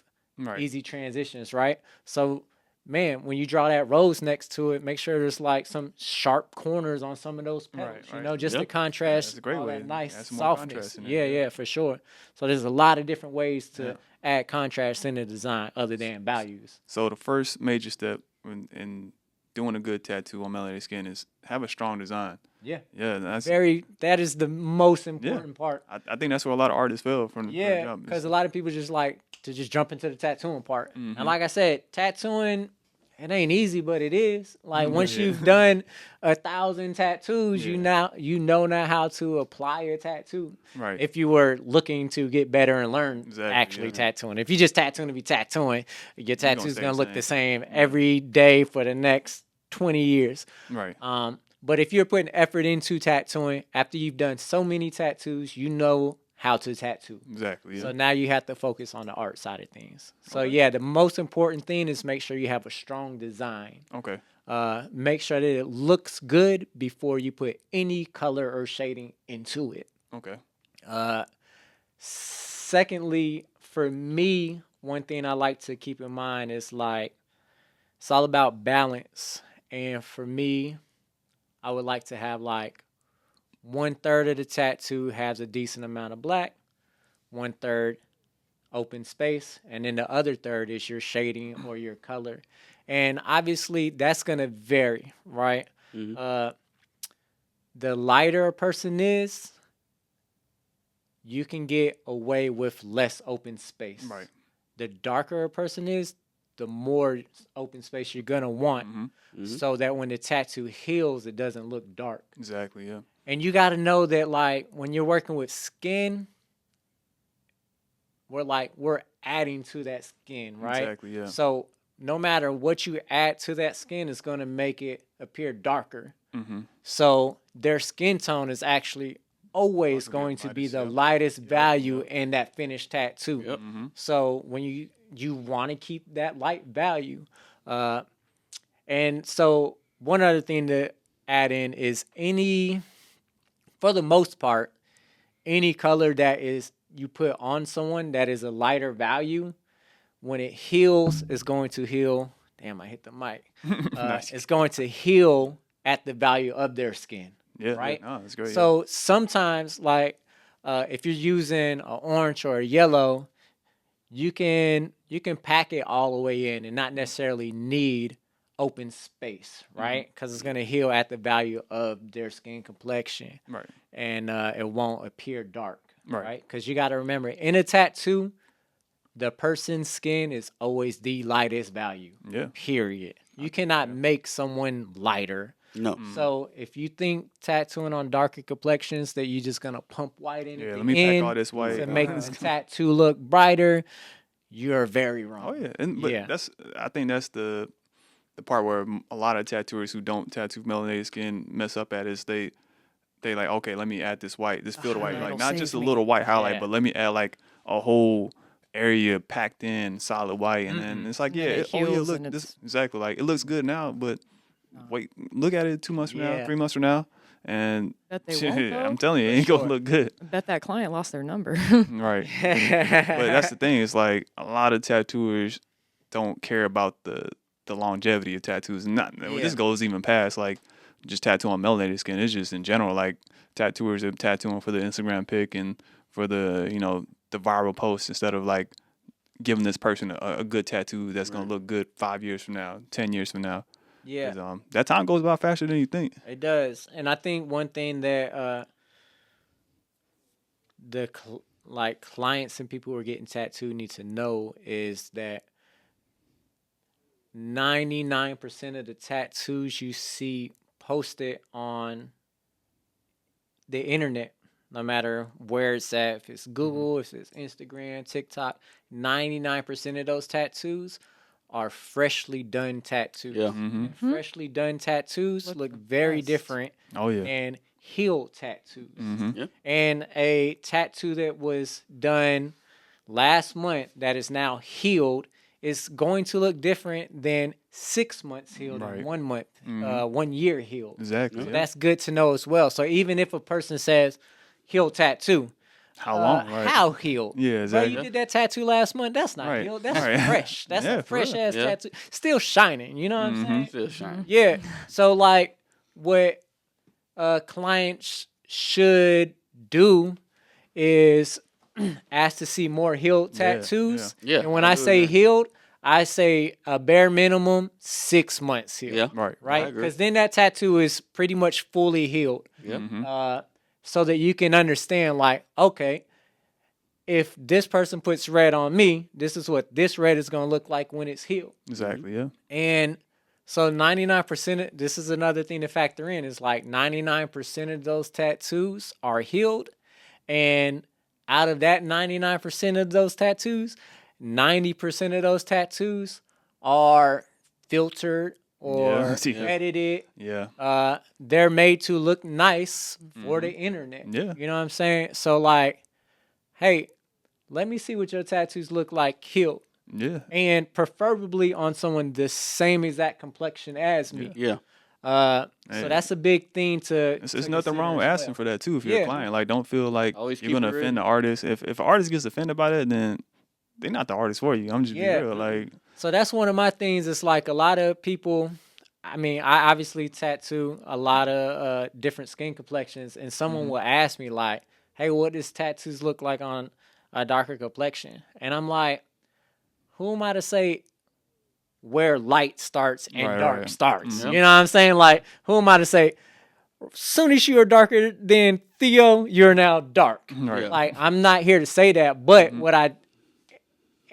Speaker 4: easy transitions, right? So, man, when you draw that rose next to it, make sure there's like some sharp corners on some of those petals, you know, just to contrast
Speaker 1: that's a great way.
Speaker 4: that nice
Speaker 1: softness.
Speaker 4: Yeah, for sure. So there's a lot of different ways to add contrast in the design other than values.
Speaker 1: So the first major step in doing a good tattoo on melanated skin is have a strong design.
Speaker 4: Yeah,
Speaker 1: that
Speaker 4: is the most important part.
Speaker 1: I think that's where a lot of artists fail from the jump.
Speaker 4: Because a lot of people just like to just jump into the tattooing part. And like I said, tattooing, it ain't easy, but it is. Like once you've done 1,000 tattoos, you know now how to apply a tattoo.
Speaker 1: Right.
Speaker 4: If you were looking to get better and learn tattooing. If you just tattooing to be tattooing, your tattoo's gonna look the same every day for the next 20 years.
Speaker 1: Right.
Speaker 4: But if you're putting effort into tattooing, after you've done so many tattoos, you know how to tattoo.
Speaker 1: Exactly. Yeah.
Speaker 4: So now you have to focus on the art side of things. So the most important thing is make sure you have a strong design.
Speaker 1: Okay.
Speaker 4: Make sure that it looks good before you put any color or shading into it.
Speaker 1: Okay.
Speaker 4: Secondly, for me, one thing I like to keep in mind is like it's all about balance. And for me, I would like to have like 1/3 of the tattoo has a decent amount of black, 1/3 open space, and then the other third is your shading or your color. And obviously that's going to vary, right? The lighter a person is, you can get away with less open space.
Speaker 1: Right.
Speaker 4: The darker a person is, the more open space you're going to want so that when the tattoo heals, it doesn't look dark.
Speaker 1: Exactly, yeah.
Speaker 4: And you got to know that, like, when you're working with skin, we're adding to that skin, right?
Speaker 1: Exactly, yeah.
Speaker 4: So no matter what you add to that skin, it's going to make it appear darker. So their skin tone is actually always going to be the lightest value in that finished tattoo. So when you want to keep that light value. And so one other thing to add in is for the most part, any color that is you put on someone that is a lighter value, when it heals, it's going to heal. Damn, I hit the mic. It's going to heal at the value of their skin.
Speaker 1: Yeah,
Speaker 4: right.
Speaker 1: Yeah. No, that's great.
Speaker 4: So sometimes, like, if you're using an orange or a yellow, you can pack it all the way in and not necessarily need open space, right? Because it's gonna heal at the value of their skin complexion,
Speaker 1: Right.
Speaker 4: and it won't appear dark,
Speaker 1: Right.
Speaker 4: right? Because you got to remember, in a tattoo, the person's skin is always the lightest value.
Speaker 1: Yeah.
Speaker 4: Period. You cannot make someone lighter.
Speaker 3: No.
Speaker 4: So if you think tattooing on darker complexions that you're just gonna pump white in at
Speaker 1: Let
Speaker 4: the
Speaker 1: me
Speaker 4: end
Speaker 1: pack all this white
Speaker 4: to make the tattoo look brighter, you're very wrong.
Speaker 1: Oh yeah, but I think that's the part where a lot of tattooers who don't tattoo melanated skin mess up at is they like, okay, let me add this white, this field white, like not just a little white highlight, but let me add like a whole area packed in solid white, and then it's like, look, this exactly, like it looks good now, but wait, look at it 2 months from now, 3 months from now, and
Speaker 2: Bet they won't, though.
Speaker 1: I'm telling you, it ain't gonna look good.
Speaker 2: I bet that client lost their number.
Speaker 1: Right. But that's the thing, it's like a lot of tattooers don't care about the longevity of tattoos. This goes even past like just tattooing melanated skin. It's just in general, like tattooers are tattooing for the Instagram pic and for the, the viral post instead of like giving this person a good tattoo that's gonna look good 5 years from now, 10 years from now.
Speaker 4: Yeah.
Speaker 1: That time goes by faster than you think.
Speaker 4: It does. And I think one thing that clients and people who are getting tattooed need to know is that 99% of the tattoos you see posted on the internet, no matter where it's at, if it's Google, if it's Instagram, TikTok, 99% of those tattoos are freshly done tattoos.
Speaker 3: Yeah.
Speaker 4: And freshly done tattoos look very different.
Speaker 1: Oh yeah.
Speaker 4: And healed tattoos.
Speaker 3: Yeah.
Speaker 4: And a tattoo that was done last month that is now healed is going to look different than 6 months healed and 1 month, 1 year healed.
Speaker 1: Exactly.
Speaker 4: So that's good to know as well. So even if a person says healed tattoo,
Speaker 1: how long?
Speaker 4: How healed?
Speaker 1: Yeah, exactly.
Speaker 4: Bro, you did that tattoo last month. That's not healed. That's fresh. That's a fresh ass tattoo. Still shining. You know what I'm saying?
Speaker 3: Still shining.
Speaker 4: Yeah. So like what clients should do is ask to see more healed tattoos.
Speaker 3: Yeah.
Speaker 4: And when I say healed, I say a bare minimum 6 months healed.
Speaker 3: Yeah.
Speaker 4: Right? Because then that tattoo is pretty much fully healed.
Speaker 3: Yeah.
Speaker 4: So that you can understand, like, okay, if this person puts red on me, this is what this red is going to look like when it's healed.
Speaker 1: Exactly, yeah.
Speaker 4: And so 99%, this is another thing to factor in, is like 99% of those tattoos are healed. And out of that 99% of those tattoos, 90% of those tattoos are filtered or edited.
Speaker 1: Yeah.
Speaker 4: They're made to look nice for the internet.
Speaker 1: Yeah.
Speaker 4: You know what I'm saying? So like, hey, let me see what your tattoos look like healed.
Speaker 1: Yeah.
Speaker 4: And preferably on someone the same exact complexion as me.
Speaker 3: Yeah.
Speaker 4: So that's a big thing to.
Speaker 1: There's nothing wrong with asking for that too if you're a client. Like, don't feel like
Speaker 3: Always
Speaker 1: you're gonna offend the artist. If an artist gets offended by that, then they're not the artist for you. I'm just being real. Like,
Speaker 4: so that's one of my things. It's like a lot of people. I mean, I obviously tattoo a lot of different skin complexions, and someone will ask me like, "Hey, what does tattoos look like on a darker complexion?" And I'm like, "Who am I to say where light starts and dark starts?" You know what I'm saying? Like, who am I to say? Soon as you are darker than Theo, you're now dark.
Speaker 1: Right.
Speaker 4: Like, I'm not here to say that, but what I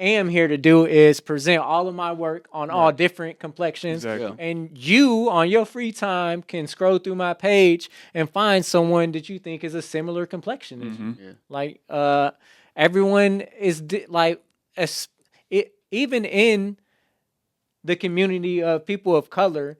Speaker 4: am here to do is present all of my work on all different complexions.
Speaker 1: Exactly.
Speaker 4: And you, on your free time, can scroll through my page and find someone that you think is a similar complexion as you.
Speaker 3: Yeah.
Speaker 4: Like, everyone is even in the community of people of color,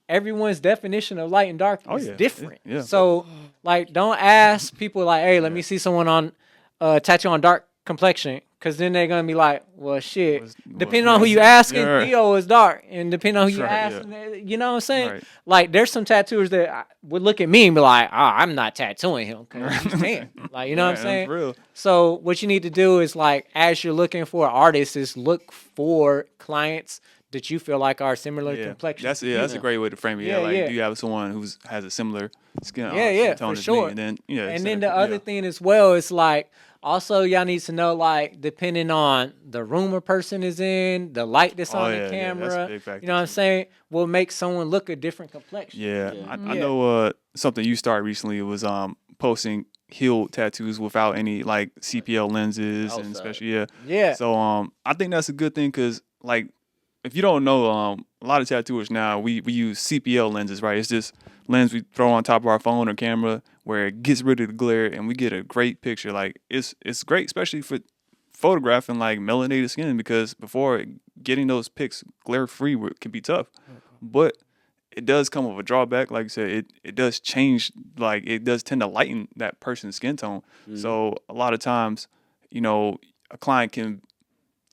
Speaker 4: everyone's definition of light and dark is different.
Speaker 1: Yeah.
Speaker 4: So, like, don't ask people like, "Hey, let me see someone on tattoo on dark complexion," because then they're gonna be like, "Well, shit." Depending on who you asking, Theo is dark, and depending on who you asking, you know what I'm saying?
Speaker 1: Right.
Speaker 4: Like, there's some tattooers that would look at me and be like, I'm not tattooing him because he's tan." Like, you know what I'm saying?
Speaker 1: Real.
Speaker 4: So what you need to do is, like, as you're looking for artists, is look for clients that you feel like are similar complexion.
Speaker 1: That's a great way to frame it. Do you have someone who has a similar skin, skin tone as me? And then
Speaker 4: then the other thing as well is like also y'all need to know like depending on the room a person is in, the light that's on the camera.
Speaker 1: That's a big factor,
Speaker 4: you know what I'm saying? Will make someone look a different complexion.
Speaker 1: I know something you started recently was posting heel tattoos without any like CPL lenses and especially So I think that's a good thing because like if you don't know, a lot of tattooers now we use CPL lenses, right? It's just lens we throw on top of our phone or camera where it gets rid of the glare and we get a great picture. Like it's great, especially for photographing like melanated skin because before getting those pics glare free can be tough, but it does come with a drawback. Like I said, it does change, like it does tend to lighten that person's skin tone. So a lot of times, a client can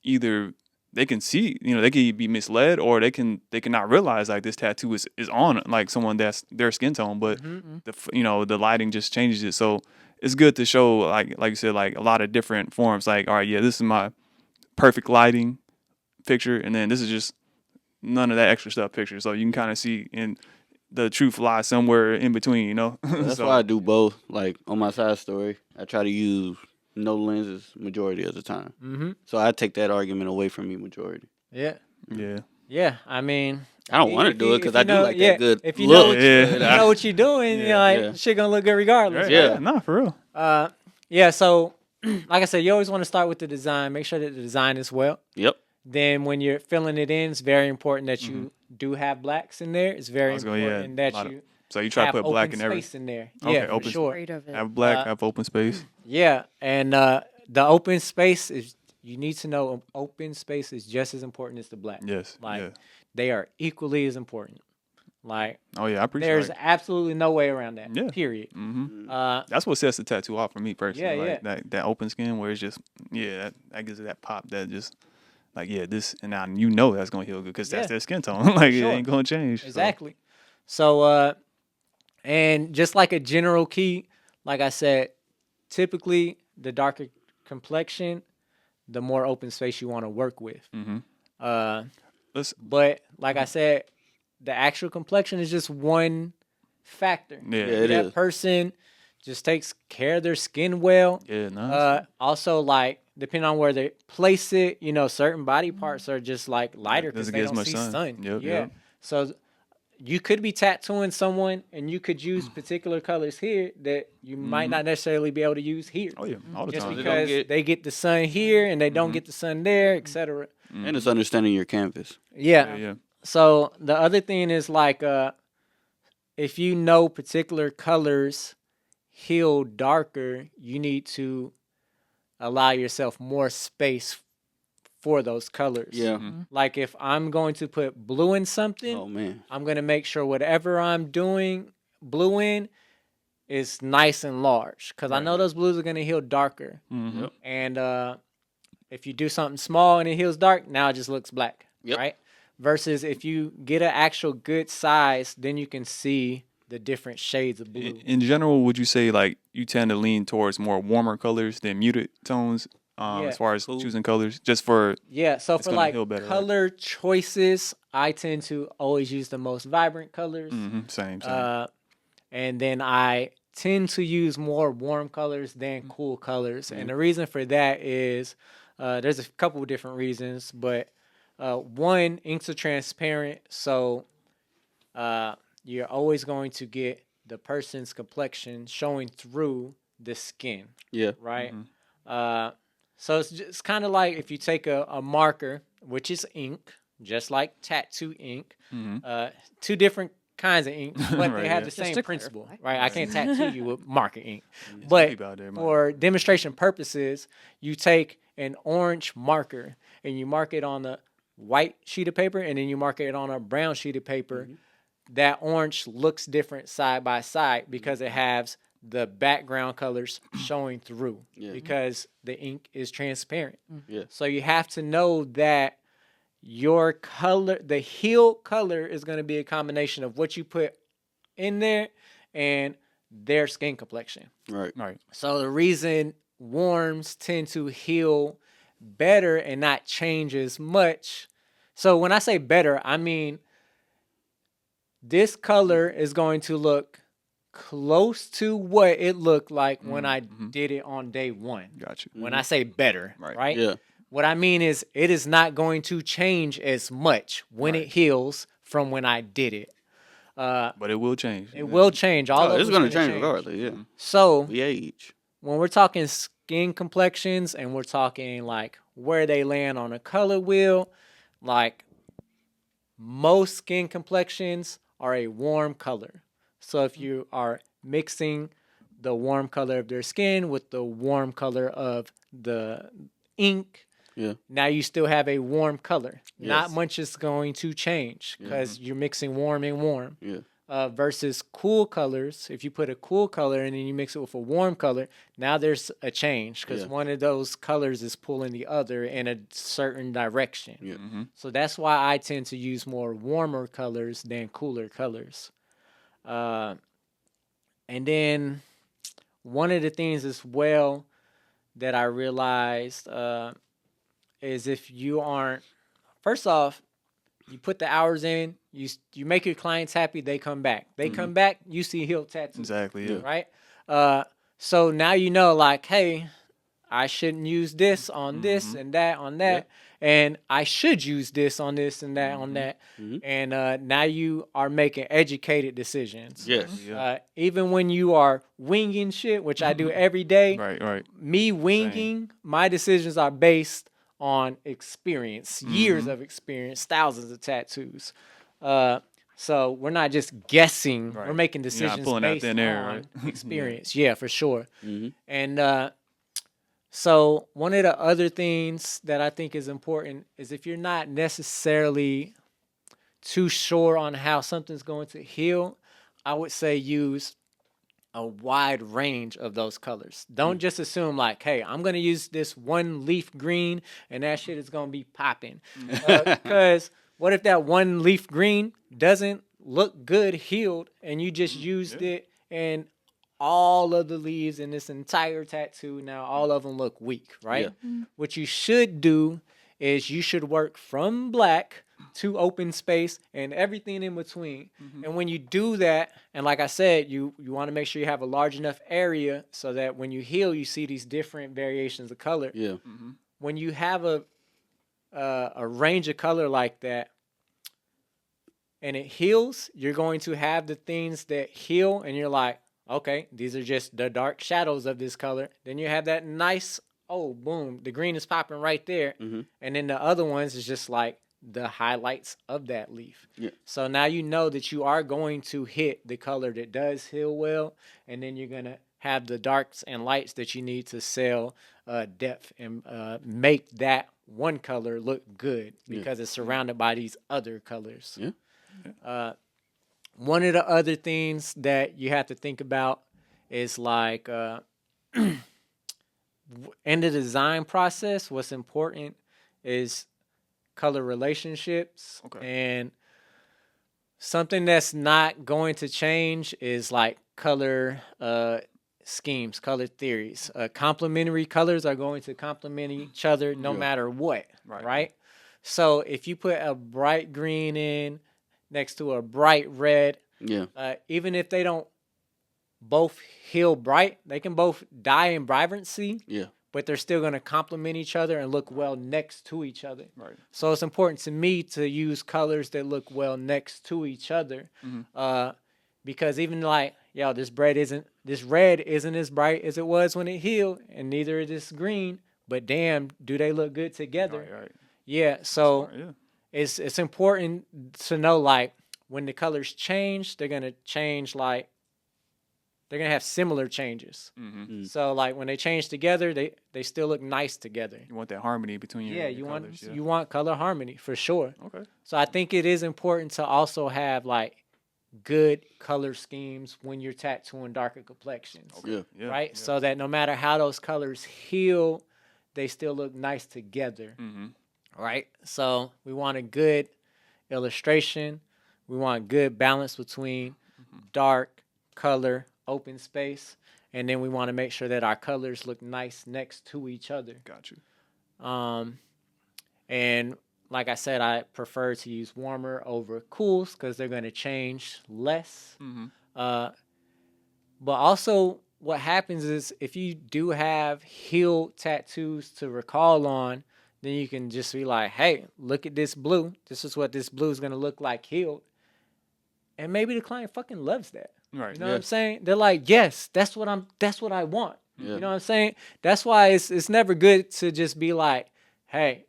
Speaker 1: either they can see, they can be misled or they can not realize like this tattoo is on like someone that's their skin tone, but the lighting just changes it. So it's good to show like you said, like a lot of different forms. Like, all right, this is my perfect lighting picture, and then this is just none of that extra stuff picture. So you can kind of see the truth lies somewhere in between,
Speaker 3: That's why I do both. Like on my side story, I try to use no lenses majority of the time. So I take that argument away from you majority.
Speaker 4: Yeah. I mean,
Speaker 3: I don't want to do it because I do like that good
Speaker 4: if you
Speaker 3: look.
Speaker 4: You know what you're doing, shit gonna look good regardless.
Speaker 1: Nah, for
Speaker 4: So
Speaker 1: real.
Speaker 4: So like I said, you always want to start with the design. Make sure that the design is well.
Speaker 3: Yep.
Speaker 4: Then when you're filling it in, it's very important that you do have blacks in there. It's very important that you.
Speaker 1: So you try to put black in every
Speaker 4: space in there.
Speaker 1: Okay,
Speaker 4: open
Speaker 1: sure. Have black, have open space.
Speaker 4: And the open space is. You need to know open space is just as important as the black.
Speaker 1: Yes.
Speaker 4: They are equally as important. Like,
Speaker 1: I appreciate.
Speaker 4: There's absolutely no way around that.
Speaker 1: Yeah.
Speaker 4: Period.
Speaker 1: That's what sets the tattoo off for me personally.
Speaker 4: Yeah.
Speaker 1: That open skin where it's just that gives it that pop that just like this and now that's gonna heal good because that's their skin tone. Like it ain't gonna change.
Speaker 4: Exactly. So and just like a general key, like I said, typically the darker complexion, the more open space you want to work with. But like I said, the actual complexion is just one factor. That person just takes care of their skin well. Also, like depending on where they place it, certain body parts are just like lighter because they don't see sun. So you could be tattooing someone and you could use particular colors here that you might not necessarily be able to use here.
Speaker 1: All the
Speaker 4: just
Speaker 1: time.
Speaker 4: because they get the sun here and they don't get the sun there, etc.
Speaker 3: And it's understanding your canvas.
Speaker 4: Yeah. So the other thing is like if you know particular colors heal darker, you need to allow yourself more space for those colors. Like if I'm going to put blue in something, I'm going to make sure whatever I'm doing blue in is nice and large because I know those blues are going to heal darker. And if you do something small and it heals dark, now it just looks black, right? Versus if you get an actual good size, then you can see the different shades of blue.
Speaker 1: In general, would you say like you tend to lean towards more warmer colors than muted tones? As far as choosing colors, just for
Speaker 4: so for like color choices, I tend to always use the most vibrant colors.
Speaker 1: Same.
Speaker 4: And then I tend to use more warm colors than cool colors, and the reason for that is there's a couple of different reasons, but one, inks are transparent, so you're always going to get the person's complexion showing through the skin. Right. So it's kind of like if you take a marker, which is ink, just like tattoo ink, two different kinds of ink, but they have the same principle, right? I can't tattoo you with marker ink. But for demonstration purposes, you take an orange marker and you mark it on a white sheet of paper and then you mark it on a brown sheet of paper. That orange looks different side by side because it has the background colors showing through because the ink is transparent. So you have to know that your color, the heel color is going to be a combination of what you put in there and their skin complexion.
Speaker 3: Right.
Speaker 4: So the reason warms tend to heal better and not change as much So when I say better, I mean this color is going to look close to what it looked like when I did it on day one.
Speaker 1: Got you.
Speaker 4: When I say better, right?
Speaker 3: Yeah.
Speaker 4: What I mean is it is not going to change as much when it heals from when I did it.
Speaker 1: But it will change.
Speaker 4: It will change. All of
Speaker 3: it's
Speaker 4: going
Speaker 3: gonna
Speaker 4: to
Speaker 3: change regardless. Yeah.
Speaker 4: So
Speaker 3: We age.
Speaker 4: when we're talking skin complexions and we're talking like where they land on a color wheel, like most skin complexions are a warm color. So if you are mixing the warm color of their skin with the warm color of the ink, now you still have a warm color.
Speaker 3: Yes.
Speaker 4: Not much is going to change because you're mixing warm and warm.
Speaker 3: Yeah.
Speaker 4: Versus cool colors, if you put a cool color and then you mix it with a warm color, now there's a change because one of those colors is pulling the other in a certain direction.
Speaker 3: Yeah.
Speaker 4: So that's why I tend to use more warmer colors than cooler colors. And then one of the things as well that I realized is if you aren't, first off, you put the hours in, you make your clients happy, they come back. They come back, you see healed tattoos.
Speaker 1: Exactly, yeah.
Speaker 4: Right? So now you know, like, hey, I shouldn't use this on this and that on that. And I should use this on this and that on that. And now you are making educated decisions.
Speaker 3: Yes.
Speaker 4: Even when you are winging shit, which I do every day,
Speaker 1: Right.
Speaker 4: me winging, my decisions are based on experience, years of experience, thousands of tattoos. So we're not just guessing. We're making decisions
Speaker 1: pulling out
Speaker 4: based
Speaker 1: thin air,
Speaker 4: on
Speaker 1: right?
Speaker 4: experience. Yeah, for sure. And so one of the other things that I think is important is if you're not necessarily too sure on how something's going to heal, I would say use a wide range of those colors. Don't just assume like, hey, I'm going to use this one leaf green and that shit is going to be popping. Because what if that one leaf green doesn't look good healed and you just used it and all of the leaves in this entire tattoo, now all of them look weak, right? What you should do is you should work from black to open space and everything in between. And when you do that, and like I said, you want to make sure you have a large enough area so that when you heal, you see these different variations of color.
Speaker 3: Yeah.
Speaker 4: When you have a range of color like that and it heals, you're going to have the things that heal and you're like, okay, these are just the dark shadows of this color. Then you have that nice, oh, boom, the green is popping right there. And then the other ones is just like the highlights of that leaf. So now you know that you are going to hit the color that does heal well, and then you're going to have the darks and lights that you need to sell depth and make that one color look good because it's surrounded by these other colors. One of the other things that you have to think about is like in the design process, what's important is color relationships. And something that's not going to change is like color schemes, color theories. Complementary colors are going to complement each other no matter what, right? So if you put a bright green in next to a bright red, even if they don't both heal bright, they can both die in vibrancy, but they're still going to complement each other and look well next to each other. So it's important to me to use colors that look well next to each other, because even like, yo, this red isn't as bright as it was when it healed, and neither is this green, but damn, do they look good together? Yeah, so it's important to know, like, when the colors change, they're going to change, like, they're going to have similar changes. So, like, when they change together, they still look nice together.
Speaker 1: You want that harmony between your colors.
Speaker 4: You want color harmony, for sure.
Speaker 1: Okay.
Speaker 4: So I think it is important to also have, like, good color schemes when you're tattooing darker complexions. Right? So that no matter how those colors heal, they still look nice together. Right? So we want a good illustration. We want good balance between dark, color, open space. And then we want to make sure that our colors look nice next to each other.
Speaker 1: Got you.
Speaker 4: And like I said, I prefer to use warmer over cools because they're going to change less. But also, what happens is if you do have healed tattoos to recall on, then you can just be like, hey, look at this blue. This is what this blue is going to look like healed. And maybe the client fucking loves that.
Speaker 1: Right.
Speaker 4: You know what I'm saying? They're like, yes, that's what I want.
Speaker 3: Yeah.
Speaker 4: You know what I'm saying? That's why it's never good to just be like, hey,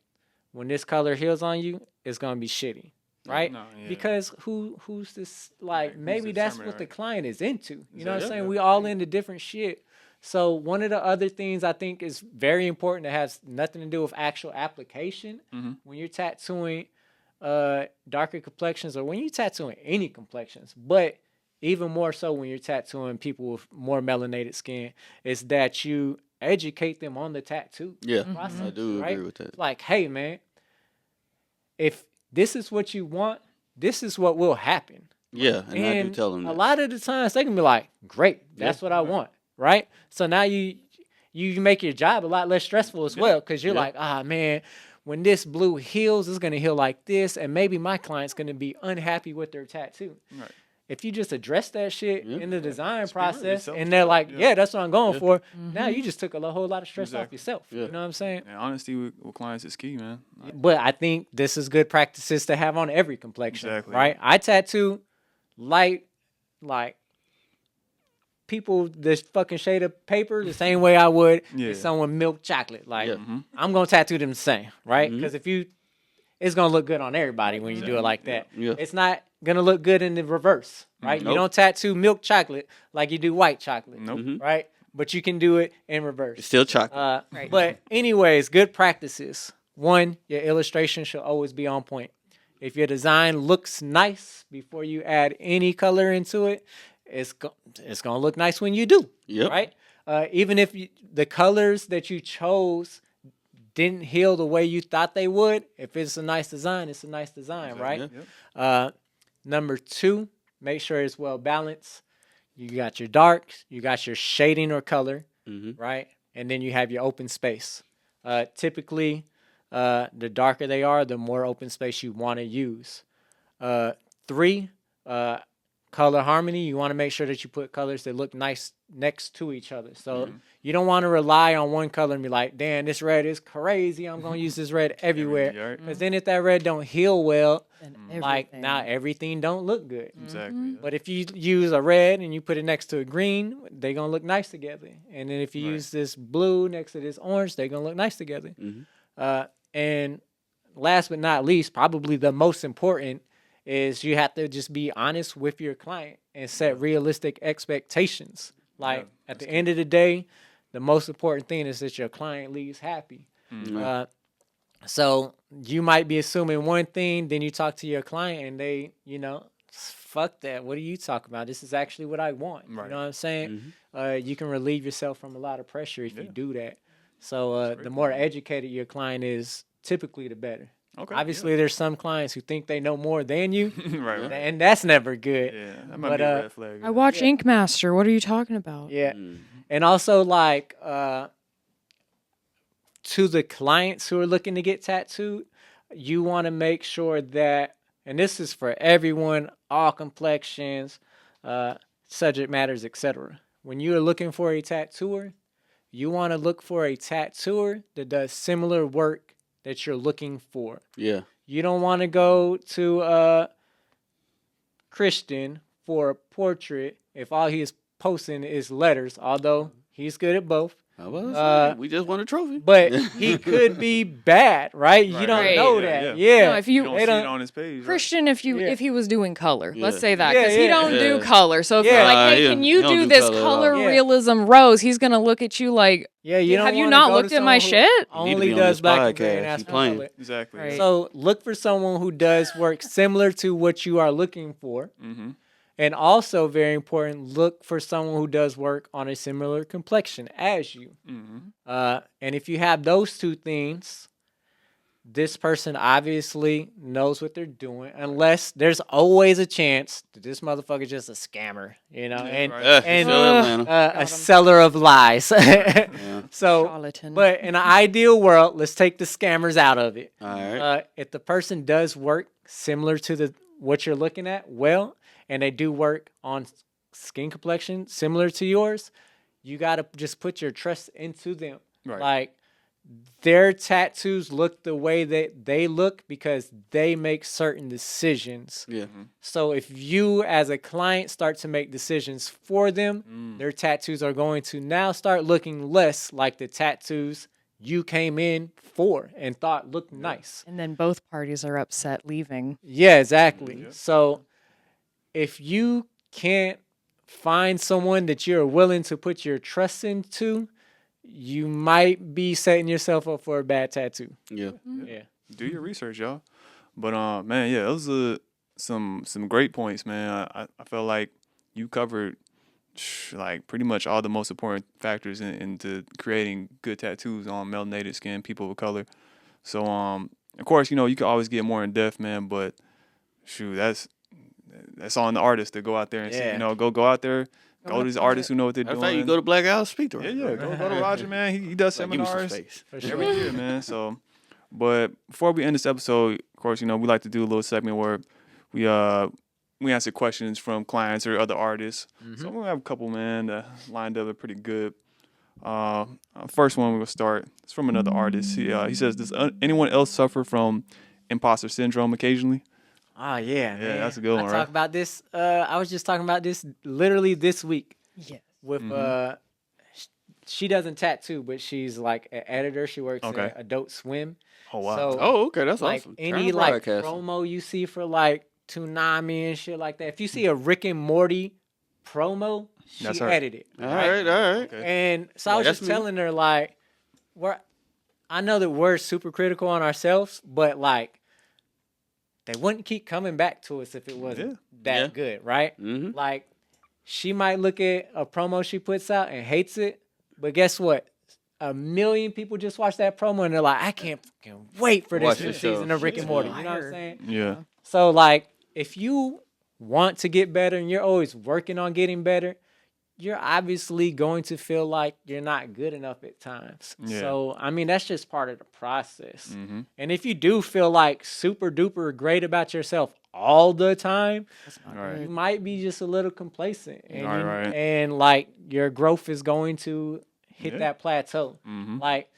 Speaker 4: when this color heals on you, it's gonna be shitty. Right?
Speaker 1: No, yeah.
Speaker 4: Because who's this like
Speaker 1: Right,
Speaker 4: maybe
Speaker 1: who's
Speaker 4: that's
Speaker 1: determining,
Speaker 4: what the
Speaker 1: right?
Speaker 4: client is into. You know what I'm
Speaker 1: Exactly.
Speaker 4: saying?
Speaker 1: Yeah.
Speaker 4: We all into different shit. So one of the other things I think is very important that has nothing to do with actual application when you're tattooing darker complexions or when you're tattooing any complexions, but even more so when you're tattooing people with more melanated skin, is that you educate them on the tattoo process.
Speaker 3: I do
Speaker 4: right?
Speaker 3: agree with that.
Speaker 4: Like, hey man, if this is what you want, this is what will happen.
Speaker 3: Yeah, and I do tell them
Speaker 4: a
Speaker 3: that.
Speaker 4: lot of the times they can be like, great, that's what I want, right? So now you make your job a lot less stressful as well, because you're like, man, when this blue heals, it's going to heal like this, and maybe my client's going to be unhappy with their tattoo.
Speaker 1: Right.
Speaker 4: If you just address that shit in the design process,
Speaker 1: yourself.
Speaker 4: and they're like,
Speaker 1: Yeah.
Speaker 4: that's what I'm going for, now you just took a whole lot of stress off
Speaker 1: Exactly.
Speaker 4: yourself.
Speaker 3: Yeah.
Speaker 4: You know what I'm saying?
Speaker 1: And honesty with clients is key, man.
Speaker 4: But I think this is good practices to have on every complexion,
Speaker 1: Exactly.
Speaker 4: right? I tattoo light, like people this fucking shade of paper the same way I would
Speaker 1: Yeah.
Speaker 4: if someone milk chocolate. Like
Speaker 3: Yeah.
Speaker 4: I'm gonna tattoo them the same, right? Because it's gonna look good on everybody when you do it like that.
Speaker 3: Yeah.
Speaker 4: It's not gonna look good in the reverse, right? You
Speaker 3: Nope.
Speaker 4: don't tattoo milk chocolate like you do white chocolate,
Speaker 1: Nope.
Speaker 4: right? But you can do it in reverse.
Speaker 3: It's still chocolate.
Speaker 2: Right.
Speaker 4: But anyways, good practices. One, your illustration should always be on point. If your design looks nice before you add any color into it, it's gonna look nice when you do.
Speaker 3: Yep.
Speaker 4: Right? Even if the colors that you chose didn't heal the way you thought they would, if it's a nice design, it's a nice design, right?
Speaker 1: Yep.
Speaker 4: Number two, make sure it's well balanced. You got your darks, you got your shading or color, right? And then you have your open space. Typically, the darker they are, the more open space you want to use. Three, color harmony. You want to make sure that you put colors that look nice next to each other. So you don't want to rely on one color and be like, damn, this red is crazy. I'm going to use this red everywhere.
Speaker 1: Right.
Speaker 4: Because then if that red don't heal well,
Speaker 2: And
Speaker 4: like
Speaker 2: everything.
Speaker 4: now everything don't look good.
Speaker 1: Exactly.
Speaker 4: But if you use a red and you put it next to a green, they're going to look nice together. And then if you use this blue next to this orange, they're going to look nice together. And last but not least, probably the most important, is you have to just be honest with your client and set realistic expectations. Like at the end of the day, the most important thing is that your client leaves happy. So you might be assuming one thing, then you talk to your client and they, fuck that. What are you talking about? This is actually what I want.
Speaker 1: Right.
Speaker 4: You know what I'm saying? You can relieve yourself from a lot of pressure if you do that. So the more educated your client is, typically the better.
Speaker 1: Okay.
Speaker 4: Obviously, there's some clients who think they know more than you,
Speaker 1: right.
Speaker 4: and that's never good.
Speaker 1: Yeah. That might be a red flag.
Speaker 2: I watch Ink Master. What are you talking about?
Speaker 4: Yeah. And also, like, to the clients who are looking to get tattooed, you want to make sure that, and this is for everyone, all complexions, subject matters, etc. When you are looking for a tattooer, you want to look for a tattooer that does similar work that you're looking for.
Speaker 3: Yeah.
Speaker 4: You don't want to go to Christian for a portrait if all he is posting is letters, although he's good at both.
Speaker 3: We just won a trophy.
Speaker 4: But he could be bad, right? You don't
Speaker 2: Right.
Speaker 4: know
Speaker 1: Yeah,
Speaker 4: that.
Speaker 1: yeah.
Speaker 4: Yeah.
Speaker 2: No, if you-
Speaker 1: You don't
Speaker 4: they
Speaker 1: see
Speaker 4: don't-
Speaker 1: it on his page. Right?
Speaker 2: Christian, if he was doing color, let's
Speaker 3: Yeah.
Speaker 2: say that,
Speaker 4: Yeah,
Speaker 2: because he
Speaker 4: yeah.
Speaker 2: don't do
Speaker 3: Yeah.
Speaker 2: color. So if
Speaker 4: Yeah.
Speaker 2: you're like, hey,
Speaker 3: Yeah.
Speaker 2: can
Speaker 3: He
Speaker 2: you
Speaker 3: don't
Speaker 2: do
Speaker 3: do
Speaker 2: this
Speaker 3: color at all.
Speaker 2: color
Speaker 4: Yeah.
Speaker 2: realism rose? He's gonna look at you like,
Speaker 4: Yeah, you don't
Speaker 2: have you
Speaker 4: wanna
Speaker 2: not
Speaker 4: go to
Speaker 2: looked at my
Speaker 4: someone who
Speaker 2: shit?
Speaker 3: Need to
Speaker 4: Only
Speaker 3: be on
Speaker 4: does
Speaker 3: this
Speaker 4: black and gray and
Speaker 3: podcast.
Speaker 4: ask
Speaker 3: He
Speaker 4: for
Speaker 3: playing.
Speaker 4: color.
Speaker 1: Exactly.
Speaker 2: Right.
Speaker 4: So look for someone who does work similar to what you are looking for. And also, very important, look for someone who does work on a similar complexion as you. And if you have those two things, this person obviously knows what they're doing, unless there's always a chance that this motherfucker's just a scammer, and
Speaker 1: right.
Speaker 3: Still Atlanta.
Speaker 4: a seller of lies. So,
Speaker 2: Charlatan.
Speaker 4: but in an ideal world, let's take the scammers out of it.
Speaker 3: All right.
Speaker 4: If the person does work similar to what you're looking at, well, and they do work on skin complexion similar to yours, you got to just put your trust into them.
Speaker 1: Right.
Speaker 4: Like, their tattoos look the way that they look because they make certain decisions.
Speaker 3: Yeah.
Speaker 4: So if you as a client start to make decisions for them, their tattoos are going to now start looking less like the tattoos you came in for and thought looked nice.
Speaker 2: And then both parties are upset leaving.
Speaker 4: Yeah, exactly. So if you can't find someone that you're willing to put your trust into, you might be setting yourself up for a bad tattoo.
Speaker 3: Yeah.
Speaker 4: Yeah.
Speaker 1: Do your research, y'all. But man, yeah, those are some great points, man. I felt like you covered like pretty much all the most important factors into creating good tattoos on melanated skin, people of color. So of course, you know, you can always get more in depth, man, but shoot, that's on the artist to go out there and see, you know, go out there, go to these artists who know what they're
Speaker 3: Matter of
Speaker 1: doing.
Speaker 3: fact, you go to Blackout, speak to her.
Speaker 1: Yeah, go to Roger, man. He does
Speaker 3: Like, give me some
Speaker 1: seminars
Speaker 3: space.
Speaker 1: every year, man. So, but before we end this episode, of course, you know, we like to do a little segment where we answer questions from clients or other artists. So we have a couple, man, that lined up are pretty good. First one we're gonna start. It's from another artist. He says, "Does anyone else suffer from imposter syndrome occasionally?"
Speaker 4: Oh yeah, man.
Speaker 1: that's a good one,
Speaker 4: I
Speaker 1: right?
Speaker 4: talk about this. I was just talking about this literally this week
Speaker 2: Yes.
Speaker 4: with she doesn't tattoo, but she's like an editor. She works at Adult Swim.
Speaker 1: Oh wow.
Speaker 4: So,
Speaker 3: Oh, okay, that's
Speaker 4: like
Speaker 3: awesome.
Speaker 4: any
Speaker 3: Kind of
Speaker 4: like
Speaker 3: broadcasting.
Speaker 4: promo you see for like Toonami and shit like that. If you see a Rick and Morty promo, she
Speaker 1: That's her.
Speaker 4: edited.
Speaker 3: All right, all right.
Speaker 4: And so I was
Speaker 3: That's
Speaker 4: just
Speaker 3: me.
Speaker 4: telling her like, I know that we're super critical on ourselves, but like, they wouldn't keep coming back to us if it wasn't that
Speaker 3: Yeah.
Speaker 4: good, right?
Speaker 3: Mhm.
Speaker 4: Like, she might look at a promo she puts out and hates it, but guess what? 1 million people just watch that promo and they're like, I can't fucking wait for this
Speaker 3: Watch
Speaker 4: new
Speaker 3: the show.
Speaker 4: season of Rick and Morty.
Speaker 2: Yeah.
Speaker 4: You know what I'm saying?
Speaker 1: Yeah.
Speaker 4: So like, if you want to get better and you're always working on getting better, you're obviously going to feel like you're not good enough at times.
Speaker 1: Yeah.
Speaker 4: So, I mean, that's just part of the process. And if you do feel like super duper great about yourself all the time,
Speaker 1: Right.
Speaker 4: you might be just a little complacent. And,
Speaker 1: Right.
Speaker 4: and like your growth is going to hit that plateau. Like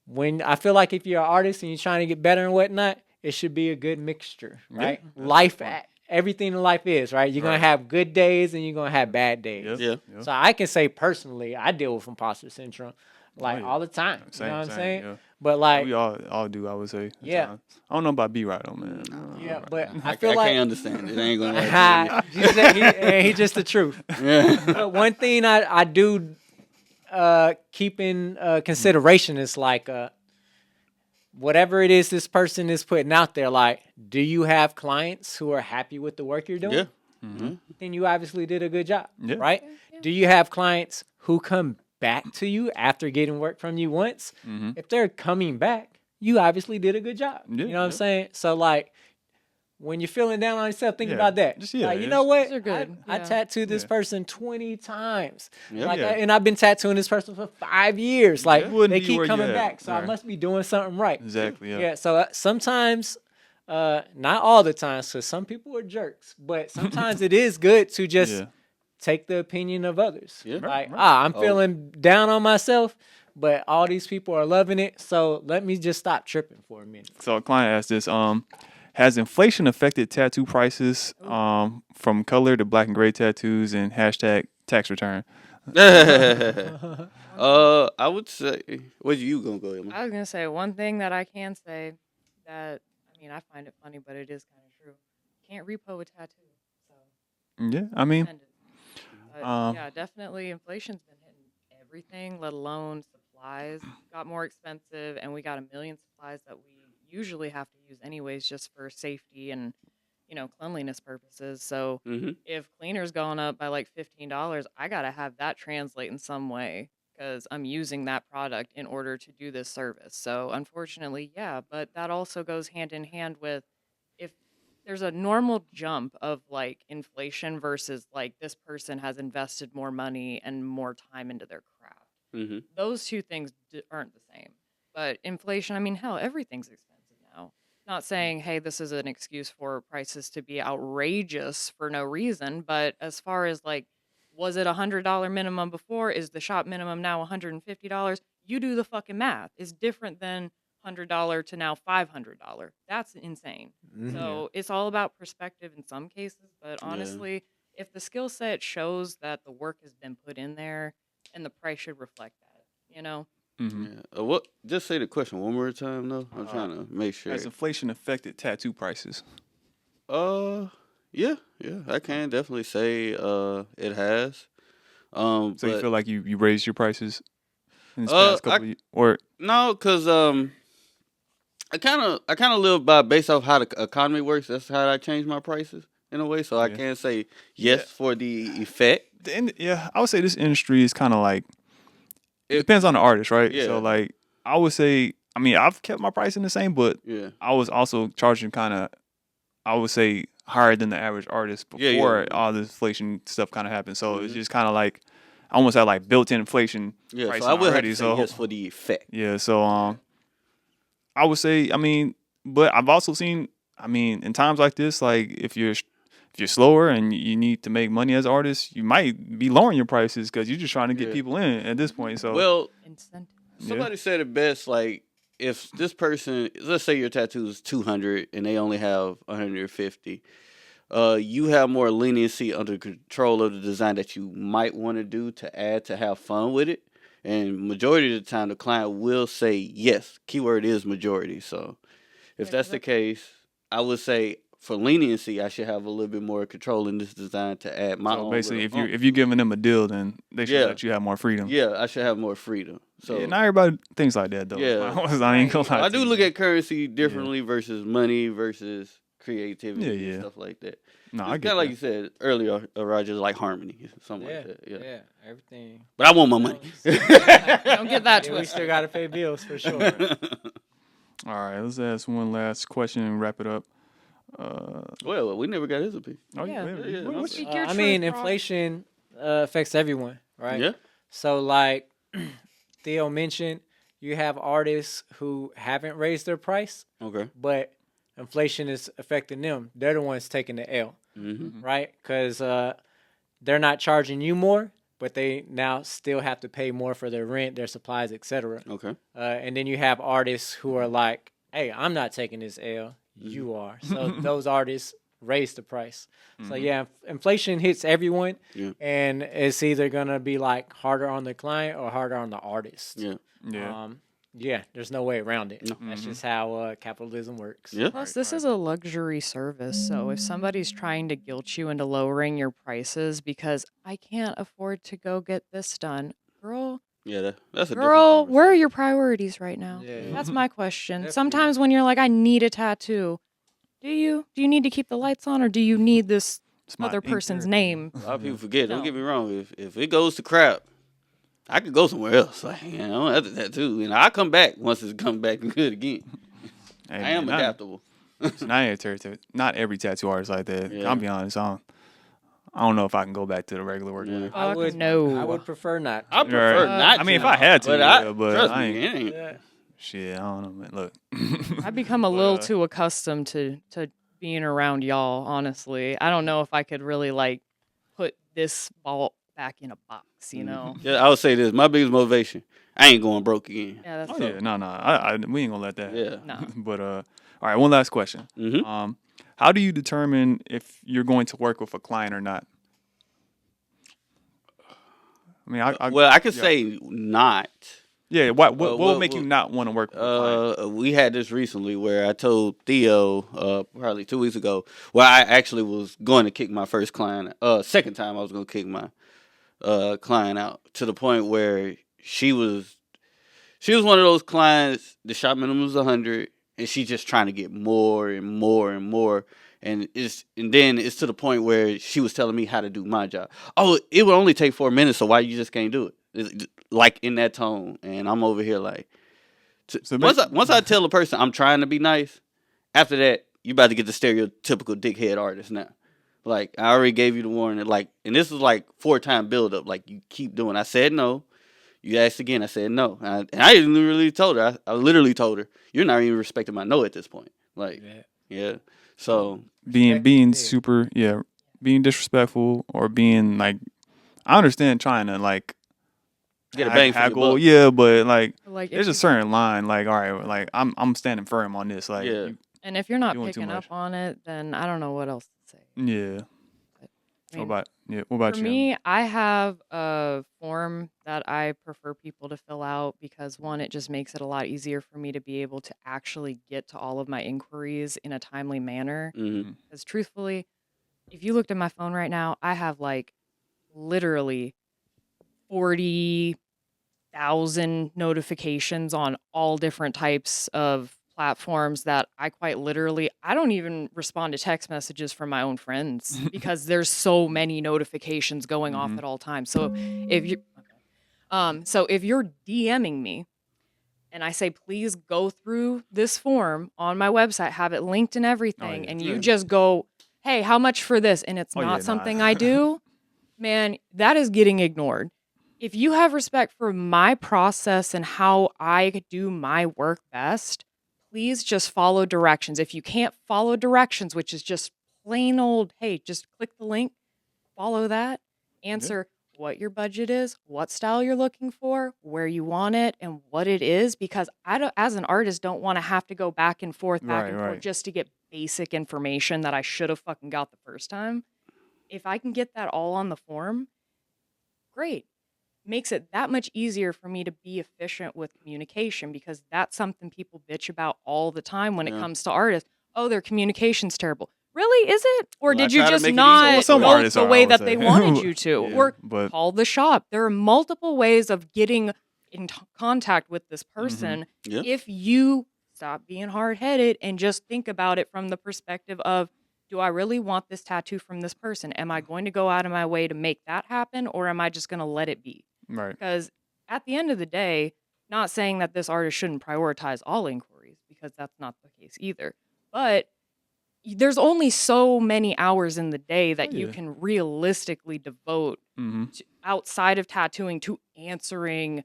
Speaker 4: when I feel like if you're an artist and you're trying to get better and whatnot, it should be a good mixture, right? Life, everything in life is, right? You're going to have good days and you're going to have bad days.
Speaker 3: Yeah.
Speaker 4: So I can say personally, I deal with imposter syndrome like all the time.
Speaker 1: Same,
Speaker 4: you know what I'm
Speaker 1: same,
Speaker 4: saying?
Speaker 1: yeah.
Speaker 4: But like,
Speaker 1: We all do, I would say. at
Speaker 4: Yeah.
Speaker 1: times. I don't know about B-Right though, man.
Speaker 4: yeah, but I
Speaker 3: I
Speaker 4: feel
Speaker 3: can't
Speaker 4: like
Speaker 3: understand it. It ain't gonna happen.
Speaker 4: he's just the truth. But one thing I do keep in consideration is like whatever it is this person is putting out there, like, do you have clients who are happy with the work you're doing?
Speaker 3: Yeah.
Speaker 4: Then you obviously did a good job,
Speaker 1: Yeah.
Speaker 4: right? Do you have clients who come back to you after getting work from you once? If they're coming back, you obviously did a good job.
Speaker 1: Yeah,
Speaker 4: You know what I'm saying? So like, when you're feeling down on yourself, think
Speaker 1: Yeah.
Speaker 4: about that.
Speaker 1: Just,
Speaker 4: Like, you
Speaker 1: it's-
Speaker 4: know what?
Speaker 2: Those are good.
Speaker 4: I
Speaker 2: Yeah.
Speaker 4: tattooed this
Speaker 1: Yeah.
Speaker 4: person 20 times.
Speaker 3: Yeah.
Speaker 4: Like,
Speaker 1: Yeah.
Speaker 4: and I've been tattooing this person for 5 years. Like,
Speaker 1: You wouldn't
Speaker 4: they
Speaker 1: be
Speaker 4: keep
Speaker 1: where you
Speaker 4: coming
Speaker 1: at.
Speaker 4: back. So I
Speaker 1: Right.
Speaker 4: must be doing something right.
Speaker 1: Exactly. Yeah.
Speaker 4: Yeah. So sometimes, not all the time, so some people are jerks, but sometimes it is good to just
Speaker 1: Yeah.
Speaker 4: take the opinion of others.
Speaker 3: Yeah.
Speaker 4: Like,
Speaker 1: Right.
Speaker 4: I'm feeling down on myself, but all these people are loving it. So let me just stop tripping for a minute.
Speaker 1: So a client asked this, has inflation affected tattoo prices from color to black and gray tattoos and hashtag tax return?
Speaker 3: I would say, what you gonna go, Emma?
Speaker 2: I was gonna say one thing that I can say that I find it funny, but it is kind of true. Can't repo a tattoo. So
Speaker 1: Yeah, I mean,
Speaker 2: ended. But
Speaker 1: Um,
Speaker 2: yeah, definitely inflation's been hitting everything, let alone supplies got more expensive, and we got a million supplies that we usually have to use anyways just for safety and cleanliness purposes. So
Speaker 3: Mhm.
Speaker 2: if cleaner's going up by like $15, I gotta have that translate in some way because I'm using that product in order to do this service. So unfortunately, yeah, but that also goes hand in hand with if there's a normal jump of like inflation versus like this person has invested more money and more time into their craft. Those two things aren't the same. But inflation, I mean, hell, everything's expensive now. Not saying, hey, this is an excuse for prices to be outrageous for no reason, but as far as like, was it $100 minimum before? Is the shop minimum now $150? You do the fucking math. It's different than $100 to now $500. That's insane. So it's all about perspective in some cases, but honestly, if the skill set shows that the work has been put in there, and the price should reflect that, you know?
Speaker 3: Yeah. What? Just say the question one more time, though. I'm trying to make sure.
Speaker 1: Has inflation affected tattoo prices?
Speaker 3: Yeah, I can definitely say it has.
Speaker 1: So you feel like you raised your prices in this past couple of years? Or
Speaker 3: no, because I kind of live by based off how the economy works. That's how I change my prices in a way. So I can't say yes for the effect.
Speaker 1: I would say this industry is kind of like it depends on the artist, right?
Speaker 3: Yeah.
Speaker 1: So like I would say, I mean, I've kept my pricing the same, but I was also charging kind of, I would say, higher than the average artist before all this inflation stuff kind of happened. So it's just kind of like I almost had like built-in inflation.
Speaker 3: Yeah,
Speaker 1: pricing
Speaker 3: so I would
Speaker 1: already,
Speaker 3: have to say yes for the effect.
Speaker 1: Yeah, so I would say, I mean, but I've also seen, I mean, in times like this, like if you're slower and you need to make money as an artist, you might be lowering your prices because you're just trying to get people in at this point. So
Speaker 3: well, somebody said it best. Like if this person, let's say your tattoo is 200 and they only have 150, you have more leniency under control of the design that you might want to do to add to have fun with it. And majority of the time, the client will say yes. Keyword is majority. So if that's the case, I would say for leniency, I should have a little bit more control in this design to add my own.
Speaker 1: Basically, if you're giving them a deal, then they should let you have more freedom.
Speaker 3: Yeah, I should have more freedom. So
Speaker 1: not everybody thinks like that though.
Speaker 3: Yeah,
Speaker 1: I ain't gonna lie.
Speaker 3: I do look at currency differently versus money versus creativity and stuff like that.
Speaker 1: No,
Speaker 3: it's
Speaker 1: I get
Speaker 3: kind of like
Speaker 1: that.
Speaker 3: you said earlier, Roger, like harmony, something like that.
Speaker 4: Yeah, everything.
Speaker 3: But I want my money.
Speaker 2: Don't get that
Speaker 4: We
Speaker 2: twisted.
Speaker 4: still got to pay bills for sure.
Speaker 1: All right, let's ask one last question and wrap it up.
Speaker 3: Well, we never got his opinion.
Speaker 1: Oh
Speaker 2: Yeah.
Speaker 1: What's
Speaker 2: Speak your
Speaker 4: I mean,
Speaker 2: truth, Rob.
Speaker 4: inflation affects everyone, right?
Speaker 3: Yeah.
Speaker 4: So, like Theo mentioned, you have artists who haven't raised their price,
Speaker 3: Okay.
Speaker 4: but inflation is affecting them. They're the ones taking the L, right? Because they're not charging you more, but they now still have to pay more for their rent, their supplies, etc.
Speaker 3: Okay.
Speaker 4: And then you have artists who are like, hey, I'm not taking this L. You are. So those artists raise the price. So yeah, inflation hits everyone, and it's either gonna be like harder on the client or harder on the artist.
Speaker 3: Yeah.
Speaker 4: There's no way around it. That's just how capitalism works.
Speaker 3: Yeah.
Speaker 2: Plus, this is a luxury service, so if somebody's trying to guilt you into lowering your prices because I can't afford to go get this done, girl,
Speaker 3: Yeah, that's a
Speaker 2: girl,
Speaker 3: different
Speaker 2: where are your priorities right now?
Speaker 4: Yeah.
Speaker 2: That's my question.
Speaker 4: Definitely.
Speaker 2: Sometimes when you're like, I need a tattoo, do you need to keep the lights on, or do you need this
Speaker 1: my
Speaker 2: other
Speaker 1: ink
Speaker 2: person's
Speaker 1: there.
Speaker 2: name?
Speaker 3: A lot of people forget. Don't
Speaker 2: No.
Speaker 3: get me wrong. If it goes to crap, I could go somewhere else. Like, I don't have to tattoo. And I'll come back once it's come back and good again.
Speaker 1: Hey,
Speaker 3: I am
Speaker 1: man,
Speaker 3: adaptable.
Speaker 1: Not every tattoo artist like that.
Speaker 3: Yeah.
Speaker 1: I'll be honest. I don't know if I can go back to the regular work.
Speaker 3: Yeah.
Speaker 4: I would
Speaker 2: no.
Speaker 4: I would prefer not.
Speaker 3: I prefer
Speaker 1: Right.
Speaker 3: not
Speaker 1: I mean,
Speaker 3: to,
Speaker 1: if I had to,
Speaker 3: but
Speaker 1: yeah, but
Speaker 3: trust
Speaker 1: I
Speaker 3: me,
Speaker 1: ain't-
Speaker 3: it ain't.
Speaker 4: Yeah.
Speaker 1: Shit, I don't know, man. Look.
Speaker 2: I've become a little too accustomed to being around y'all, honestly. I don't know if I could really like put this ball back in a box, you know?
Speaker 3: Yeah, I would say this. My biggest motivation, I ain't going broke again.
Speaker 2: Yeah, that's
Speaker 1: Oh yeah, no. We ain't gonna let that.
Speaker 3: Yeah.
Speaker 2: No.
Speaker 1: But all right, one last question.
Speaker 3: Mhm.
Speaker 1: How do you determine if you're going to work with a client or not? I mean,
Speaker 3: I could say not.
Speaker 1: yeah. What would
Speaker 3: well,
Speaker 1: make you not want to work with a client?
Speaker 3: We had this recently where I told Theo probably 2 weeks ago where I actually was going to kick my first client. Second time I was going to kick my client out to the point where she was one of those clients. The shop minimum was 100, and she's just trying to get more and more and more. And then it's to the point where she was telling me how to do my job. Oh, it would only take 4 minutes, so why you just can't do it? It's like in that tone, and I'm over here like. Once I tell a person I'm trying to be nice, after that you about to get the stereotypical dickhead artist now. Like I already gave you the warning. Like, and this is like 4-time buildup. Like you keep doing. I said no. You asked again. I said no. And I didn't really told her. I literally told her, you're not even respecting my no at this point. Like, yeah. So
Speaker 1: being super, being disrespectful or being like, I understand trying to like
Speaker 3: get a bang for your buck.
Speaker 1: Yeah, but like
Speaker 2: Like
Speaker 1: there's a certain line. Like, all right, like I'm standing firm on this. Like,
Speaker 3: Yeah.
Speaker 2: and if you're not
Speaker 1: doing too
Speaker 2: picking up
Speaker 1: much.
Speaker 2: on it, then I don't know what else to say.
Speaker 1: Yeah.
Speaker 2: I mean,
Speaker 1: What about
Speaker 2: for
Speaker 1: you?
Speaker 2: me, I have a form that I prefer people to fill out because one, it just makes it a lot easier for me to be able to actually get to all of my inquiries in a timely manner.
Speaker 3: Mm-hmm.
Speaker 2: Because truthfully, if you looked at my phone right now, I have like literally 40,000 notifications on all different types of platforms that I don't even respond to text messages from my own friends because there's so many notifications going off at all times. So if you're DMing me and I say, please go through this form on my website, have it linked and everything, and you just go, hey, how much for this? And it's not something I do, man, that is getting ignored. If you have respect for my process and how I do my work best, please just follow directions. If you can't follow directions, which is just plain old, hey, just click the link, follow that, answer what your budget is, what style you're looking for, where you want it, and what it is. Because as an artist, don't want to have to go back and forth just to get basic information that I should have fucking got the first time. If I can get that all on the form, great. Makes it that much easier for me to be efficient with communication because that's something people bitch about all the time when it comes to artists. Oh, their communication's terrible. Really? Is it? Or did you just not go the way that they wanted you to? Or call the shop. There are multiple ways of getting in contact with this person if you stop being hard-headed and just think about it from the perspective of, do I really want this tattoo from this person? Am I going to go out of my way to make that happen, or am I just going to let it be?
Speaker 1: Right.
Speaker 2: Because at the end of the day, not saying that this artist shouldn't prioritize all inquiries, because that's not the case either. But there's only so many hours in the day that you can realistically devote outside of tattooing to answering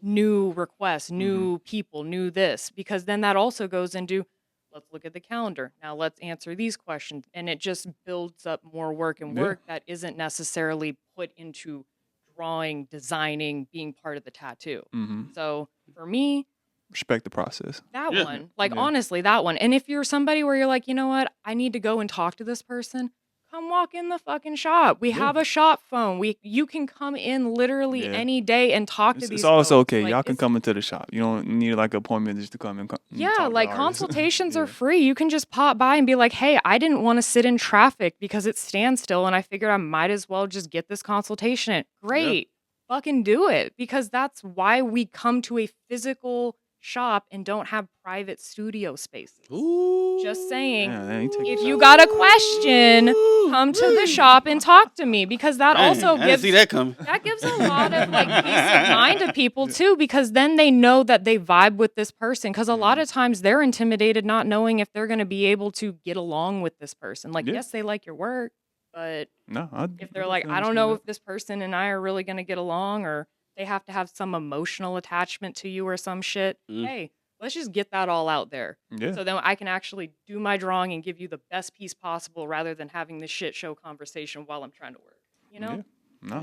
Speaker 2: new requests, new people, new this, because then that also goes into, let's look at the calendar. Now let's answer these questions. And it just builds up more work and work that isn't necessarily put into drawing, designing, being part of the tattoo. So for me,
Speaker 1: respect the process.
Speaker 2: That one, honestly, that one. And if you're somebody where you're like, you know what, I need to go and talk to this person, come walk in the fucking shop. We have a shop phone. You can come in literally any day and talk to these.
Speaker 1: It's also
Speaker 2: folks.
Speaker 1: okay. Y'all can come into the shop. You don't need like an appointment just to come and.
Speaker 2: Consultations are free. You can just pop by and be like, hey, I didn't want to sit in traffic because it's standstill, and I figured I might as well just get this consultation. Great, fucking do it, because that's why we come to a physical shop and don't have private studio spaces.
Speaker 3: Ooh.
Speaker 2: Just saying, if you got a question, come to the shop and talk to me, because that also gives
Speaker 3: that
Speaker 2: gives a lot of like peace of mind to people too, because then they know that they vibe with this person, because a lot of times they're intimidated not knowing if they're going to be able to get along with this person. Like, yes, they like your work, but if they're like, I don't know if this person and I are really going to get along, or they have to have some emotional attachment to you or some shit. Hey, let's just get that all out there. So then I can actually do my drawing and give you the best piece possible, rather than having this shit show conversation while I'm trying to work. You know?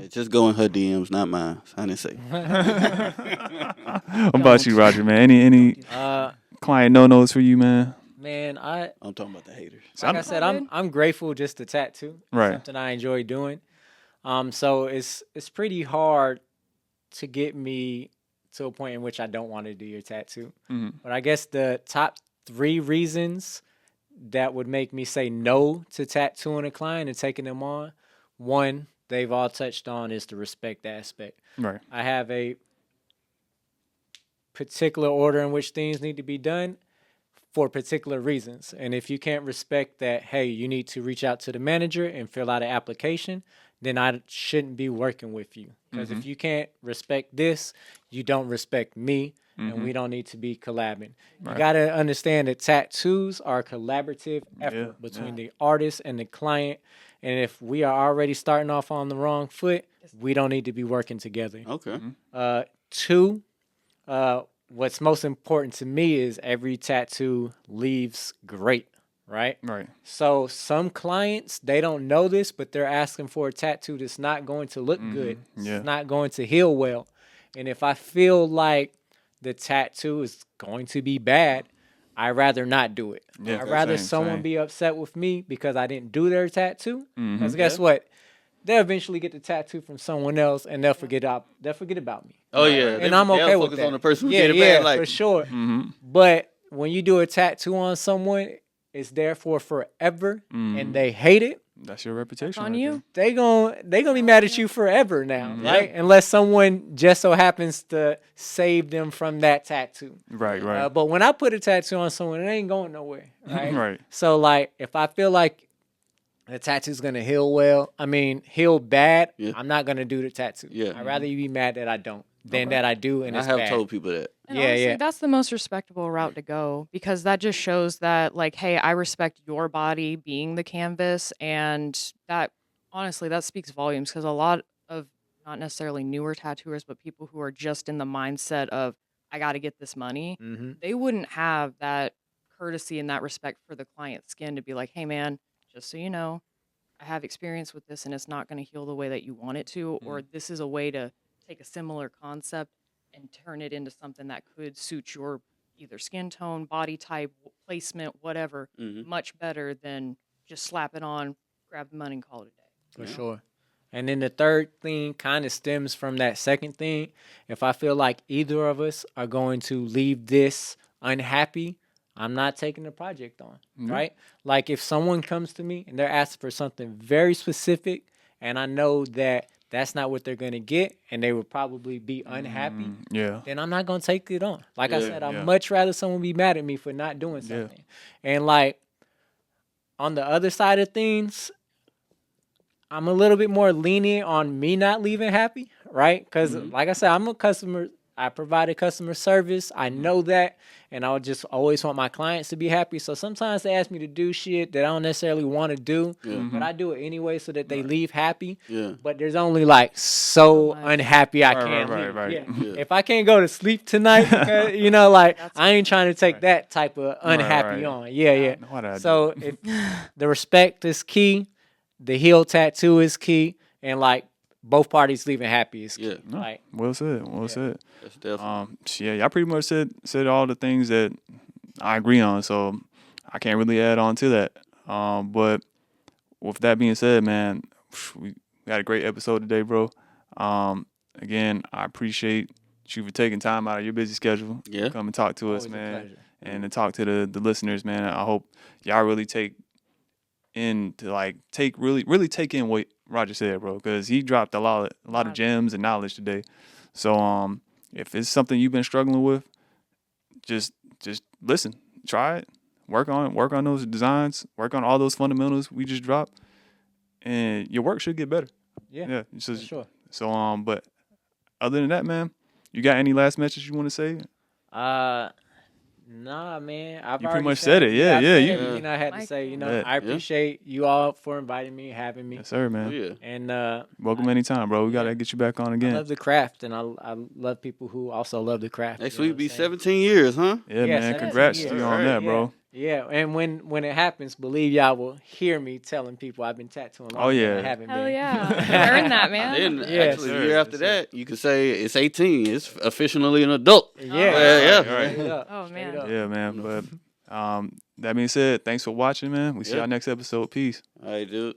Speaker 3: Just go in her DMs, not mine. I didn't say.
Speaker 1: What about you, Roger, man? Any client no-nos for you, man?
Speaker 4: Man,
Speaker 3: I'm talking about the haters.
Speaker 4: Like I said, I'm grateful just to tattoo.
Speaker 1: Right.
Speaker 4: Something I enjoy doing. So it's pretty hard to get me to a point in which I don't want to do your tattoo. But I guess the top 3 reasons that would make me say no to tattooing a client and taking them on, one, they've all touched on, is the respect aspect.
Speaker 1: Right.
Speaker 4: I have a particular order in which things need to be done for particular reasons. And if you can't respect that, hey, you need to reach out to the manager and fill out an application, then I shouldn't be working with you. Because if you can't respect this, you don't respect me, and we don't need to be collabing. Right. You got to understand that tattoos are a collaborative effort between the artist and the client, And if we are already starting off on the wrong foot, we don't need to be working together.
Speaker 3: Okay.
Speaker 4: Two, what's most important to me is every tattoo leaves great, right?
Speaker 1: Right.
Speaker 4: So some clients, they don't know this, but they're asking for a tattoo that's not going to look good.
Speaker 1: Yeah.
Speaker 4: It's not going to heal well. And if I feel like the tattoo is going to be bad, I'd rather not do it.
Speaker 1: Yeah,
Speaker 4: I'd rather
Speaker 1: same,
Speaker 4: someone
Speaker 1: same.
Speaker 4: be upset with me because I didn't do their tattoo. Because guess what? They'll eventually get the tattoo from someone else, and they'll forget about me.
Speaker 3: Oh yeah,
Speaker 4: And I'm okay
Speaker 3: they'll
Speaker 4: with
Speaker 3: focus
Speaker 4: that.
Speaker 3: on the person who
Speaker 4: Yeah,
Speaker 3: get it
Speaker 4: yeah,
Speaker 3: bad. Like,
Speaker 4: for sure.
Speaker 1: Mm-hmm.
Speaker 4: But when you do a tattoo on someone, it's there for forever, and they hate it.
Speaker 1: That's your reputation.
Speaker 2: on
Speaker 1: right
Speaker 2: you.
Speaker 4: They gonna be mad at you forever now,
Speaker 3: Mm-hmm.
Speaker 4: right? Unless someone just so happens to save them from that tattoo.
Speaker 1: there. Right.
Speaker 4: But when I put a tattoo on someone, it ain't going nowhere, right?
Speaker 1: Right.
Speaker 4: So like, if I feel like the tattoo's gonna heal bad,
Speaker 3: Yeah.
Speaker 4: I'm not gonna do the tattoo.
Speaker 3: Yeah.
Speaker 4: I'd rather you be mad that I don't than that I do and
Speaker 3: I
Speaker 4: it's
Speaker 3: have
Speaker 4: bad.
Speaker 3: told people that.
Speaker 2: And
Speaker 4: Yeah,
Speaker 2: honestly,
Speaker 4: yeah.
Speaker 2: that's the most respectable route to go because that just shows that, like, hey, I respect your body being the canvas. And that, honestly, that speaks volumes because a lot of not necessarily newer tattooers, but people who are just in the mindset of, I got to get this money, they wouldn't have that courtesy and that respect for the client's skin to be like, hey, man, just so you know, I have experience with this and it's not going to heal the way that you want it to, or this is a way to take a similar concept and turn it into something that could suit your either skin tone, body type, placement, whatever, much better than just slap it on, grab the money and call it a day.
Speaker 4: For sure. And then the third thing kind of stems from that second thing. If I feel like either of us are going to leave this unhappy, I'm not taking the project on, right? Like if someone comes to me and they're asking for something very specific and I know that that's not what they're going to get and they would probably be unhappy,
Speaker 1: Yeah.
Speaker 4: then I'm not going to take it on. Like I
Speaker 3: Yeah,
Speaker 4: said, I'd
Speaker 1: yeah.
Speaker 4: much rather someone be mad at me for not doing
Speaker 1: Yeah.
Speaker 4: something. And like on the other side of things, I'm a little bit more lenient on me not leaving happy, right? Because like I said, I provided customer service. I know that. And I would just always want my clients to be happy. So sometimes they ask me to do shit that I don't necessarily want to do. But I do it anyway so that they leave happy.
Speaker 3: Yeah.
Speaker 4: But there's only like so
Speaker 2: much.
Speaker 4: unhappy I
Speaker 1: Right,
Speaker 4: can't
Speaker 1: right,
Speaker 4: leave.
Speaker 1: right.
Speaker 4: Yeah.
Speaker 3: Yeah.
Speaker 4: If I can't go to sleep tonight, like I ain't trying to take that type of unhappy
Speaker 1: right.
Speaker 4: on. Yeah.
Speaker 1: Why'd I do
Speaker 4: So if the respect is key, the heel tattoo is key, and like both parties leaving happy is key.
Speaker 3: Yeah.
Speaker 1: No,
Speaker 4: Like
Speaker 1: well said. Well said.
Speaker 3: That's definitely.
Speaker 1: Yeah, y'all pretty much said all the things that I agree on, so I can't really add on to that. But with that being said, man, we got a great episode today, bro. Again, I appreciate you for taking time out of your busy schedule.
Speaker 3: Yeah.
Speaker 1: Come and talk to
Speaker 4: Always
Speaker 1: us,
Speaker 4: a
Speaker 1: man,
Speaker 4: pleasure.
Speaker 1: and to talk to the listeners, man. I hope y'all really take in what Roger said, bro, because he dropped a lot of gems and knowledge today. So if it's something you've been struggling with, just listen, try it, work on those designs, work on all those fundamentals we just dropped, and your work should get better.
Speaker 4: Yeah,
Speaker 1: So,
Speaker 4: for sure.
Speaker 1: So but other than that, man, you got any last message you want to say?
Speaker 4: Nah, man. I've
Speaker 1: You pretty
Speaker 4: already
Speaker 1: much said it. Yeah,
Speaker 4: I
Speaker 1: yeah,
Speaker 4: said
Speaker 1: you-
Speaker 4: everything I had to say. You know,
Speaker 1: Yeah.
Speaker 4: I appreciate you all for inviting me, having me,
Speaker 1: Yes, sir,
Speaker 3: Oh,
Speaker 1: man.
Speaker 3: yeah.
Speaker 4: and
Speaker 1: Welcome anytime, bro. We gotta get you back on
Speaker 4: I
Speaker 1: again.
Speaker 4: love the craft, and I love people who also love the craft.
Speaker 3: Next
Speaker 4: you know
Speaker 3: week
Speaker 4: what
Speaker 3: be
Speaker 4: I'm saying?
Speaker 3: 17 years, huh?
Speaker 1: Yeah,
Speaker 4: Yeah,
Speaker 1: man.
Speaker 4: 17
Speaker 1: Congrats
Speaker 4: years.
Speaker 1: to you on
Speaker 3: Alright,
Speaker 1: that, bro.
Speaker 4: Yeah, and when it happens, believe y'all will hear me telling people I've been tattooing longer
Speaker 1: Oh,
Speaker 4: than
Speaker 1: yeah.
Speaker 4: I haven't
Speaker 2: Hell
Speaker 4: been.
Speaker 2: yeah. Earn that, man.
Speaker 3: Then
Speaker 4: Yes,
Speaker 3: actually,
Speaker 1: sir.
Speaker 3: a year after
Speaker 1: Yes, sir.
Speaker 3: that, you could say it's 18. It's officially an adult.
Speaker 4: Yeah,
Speaker 3: Yeah.
Speaker 1: Right.
Speaker 4: Straight up,
Speaker 2: Oh,
Speaker 4: straight
Speaker 2: man.
Speaker 4: up.
Speaker 1: Yeah, man. But that being said, thanks for watching, man. We see
Speaker 3: Yeah.
Speaker 1: y'all next episode. Peace.
Speaker 3: All right, dude.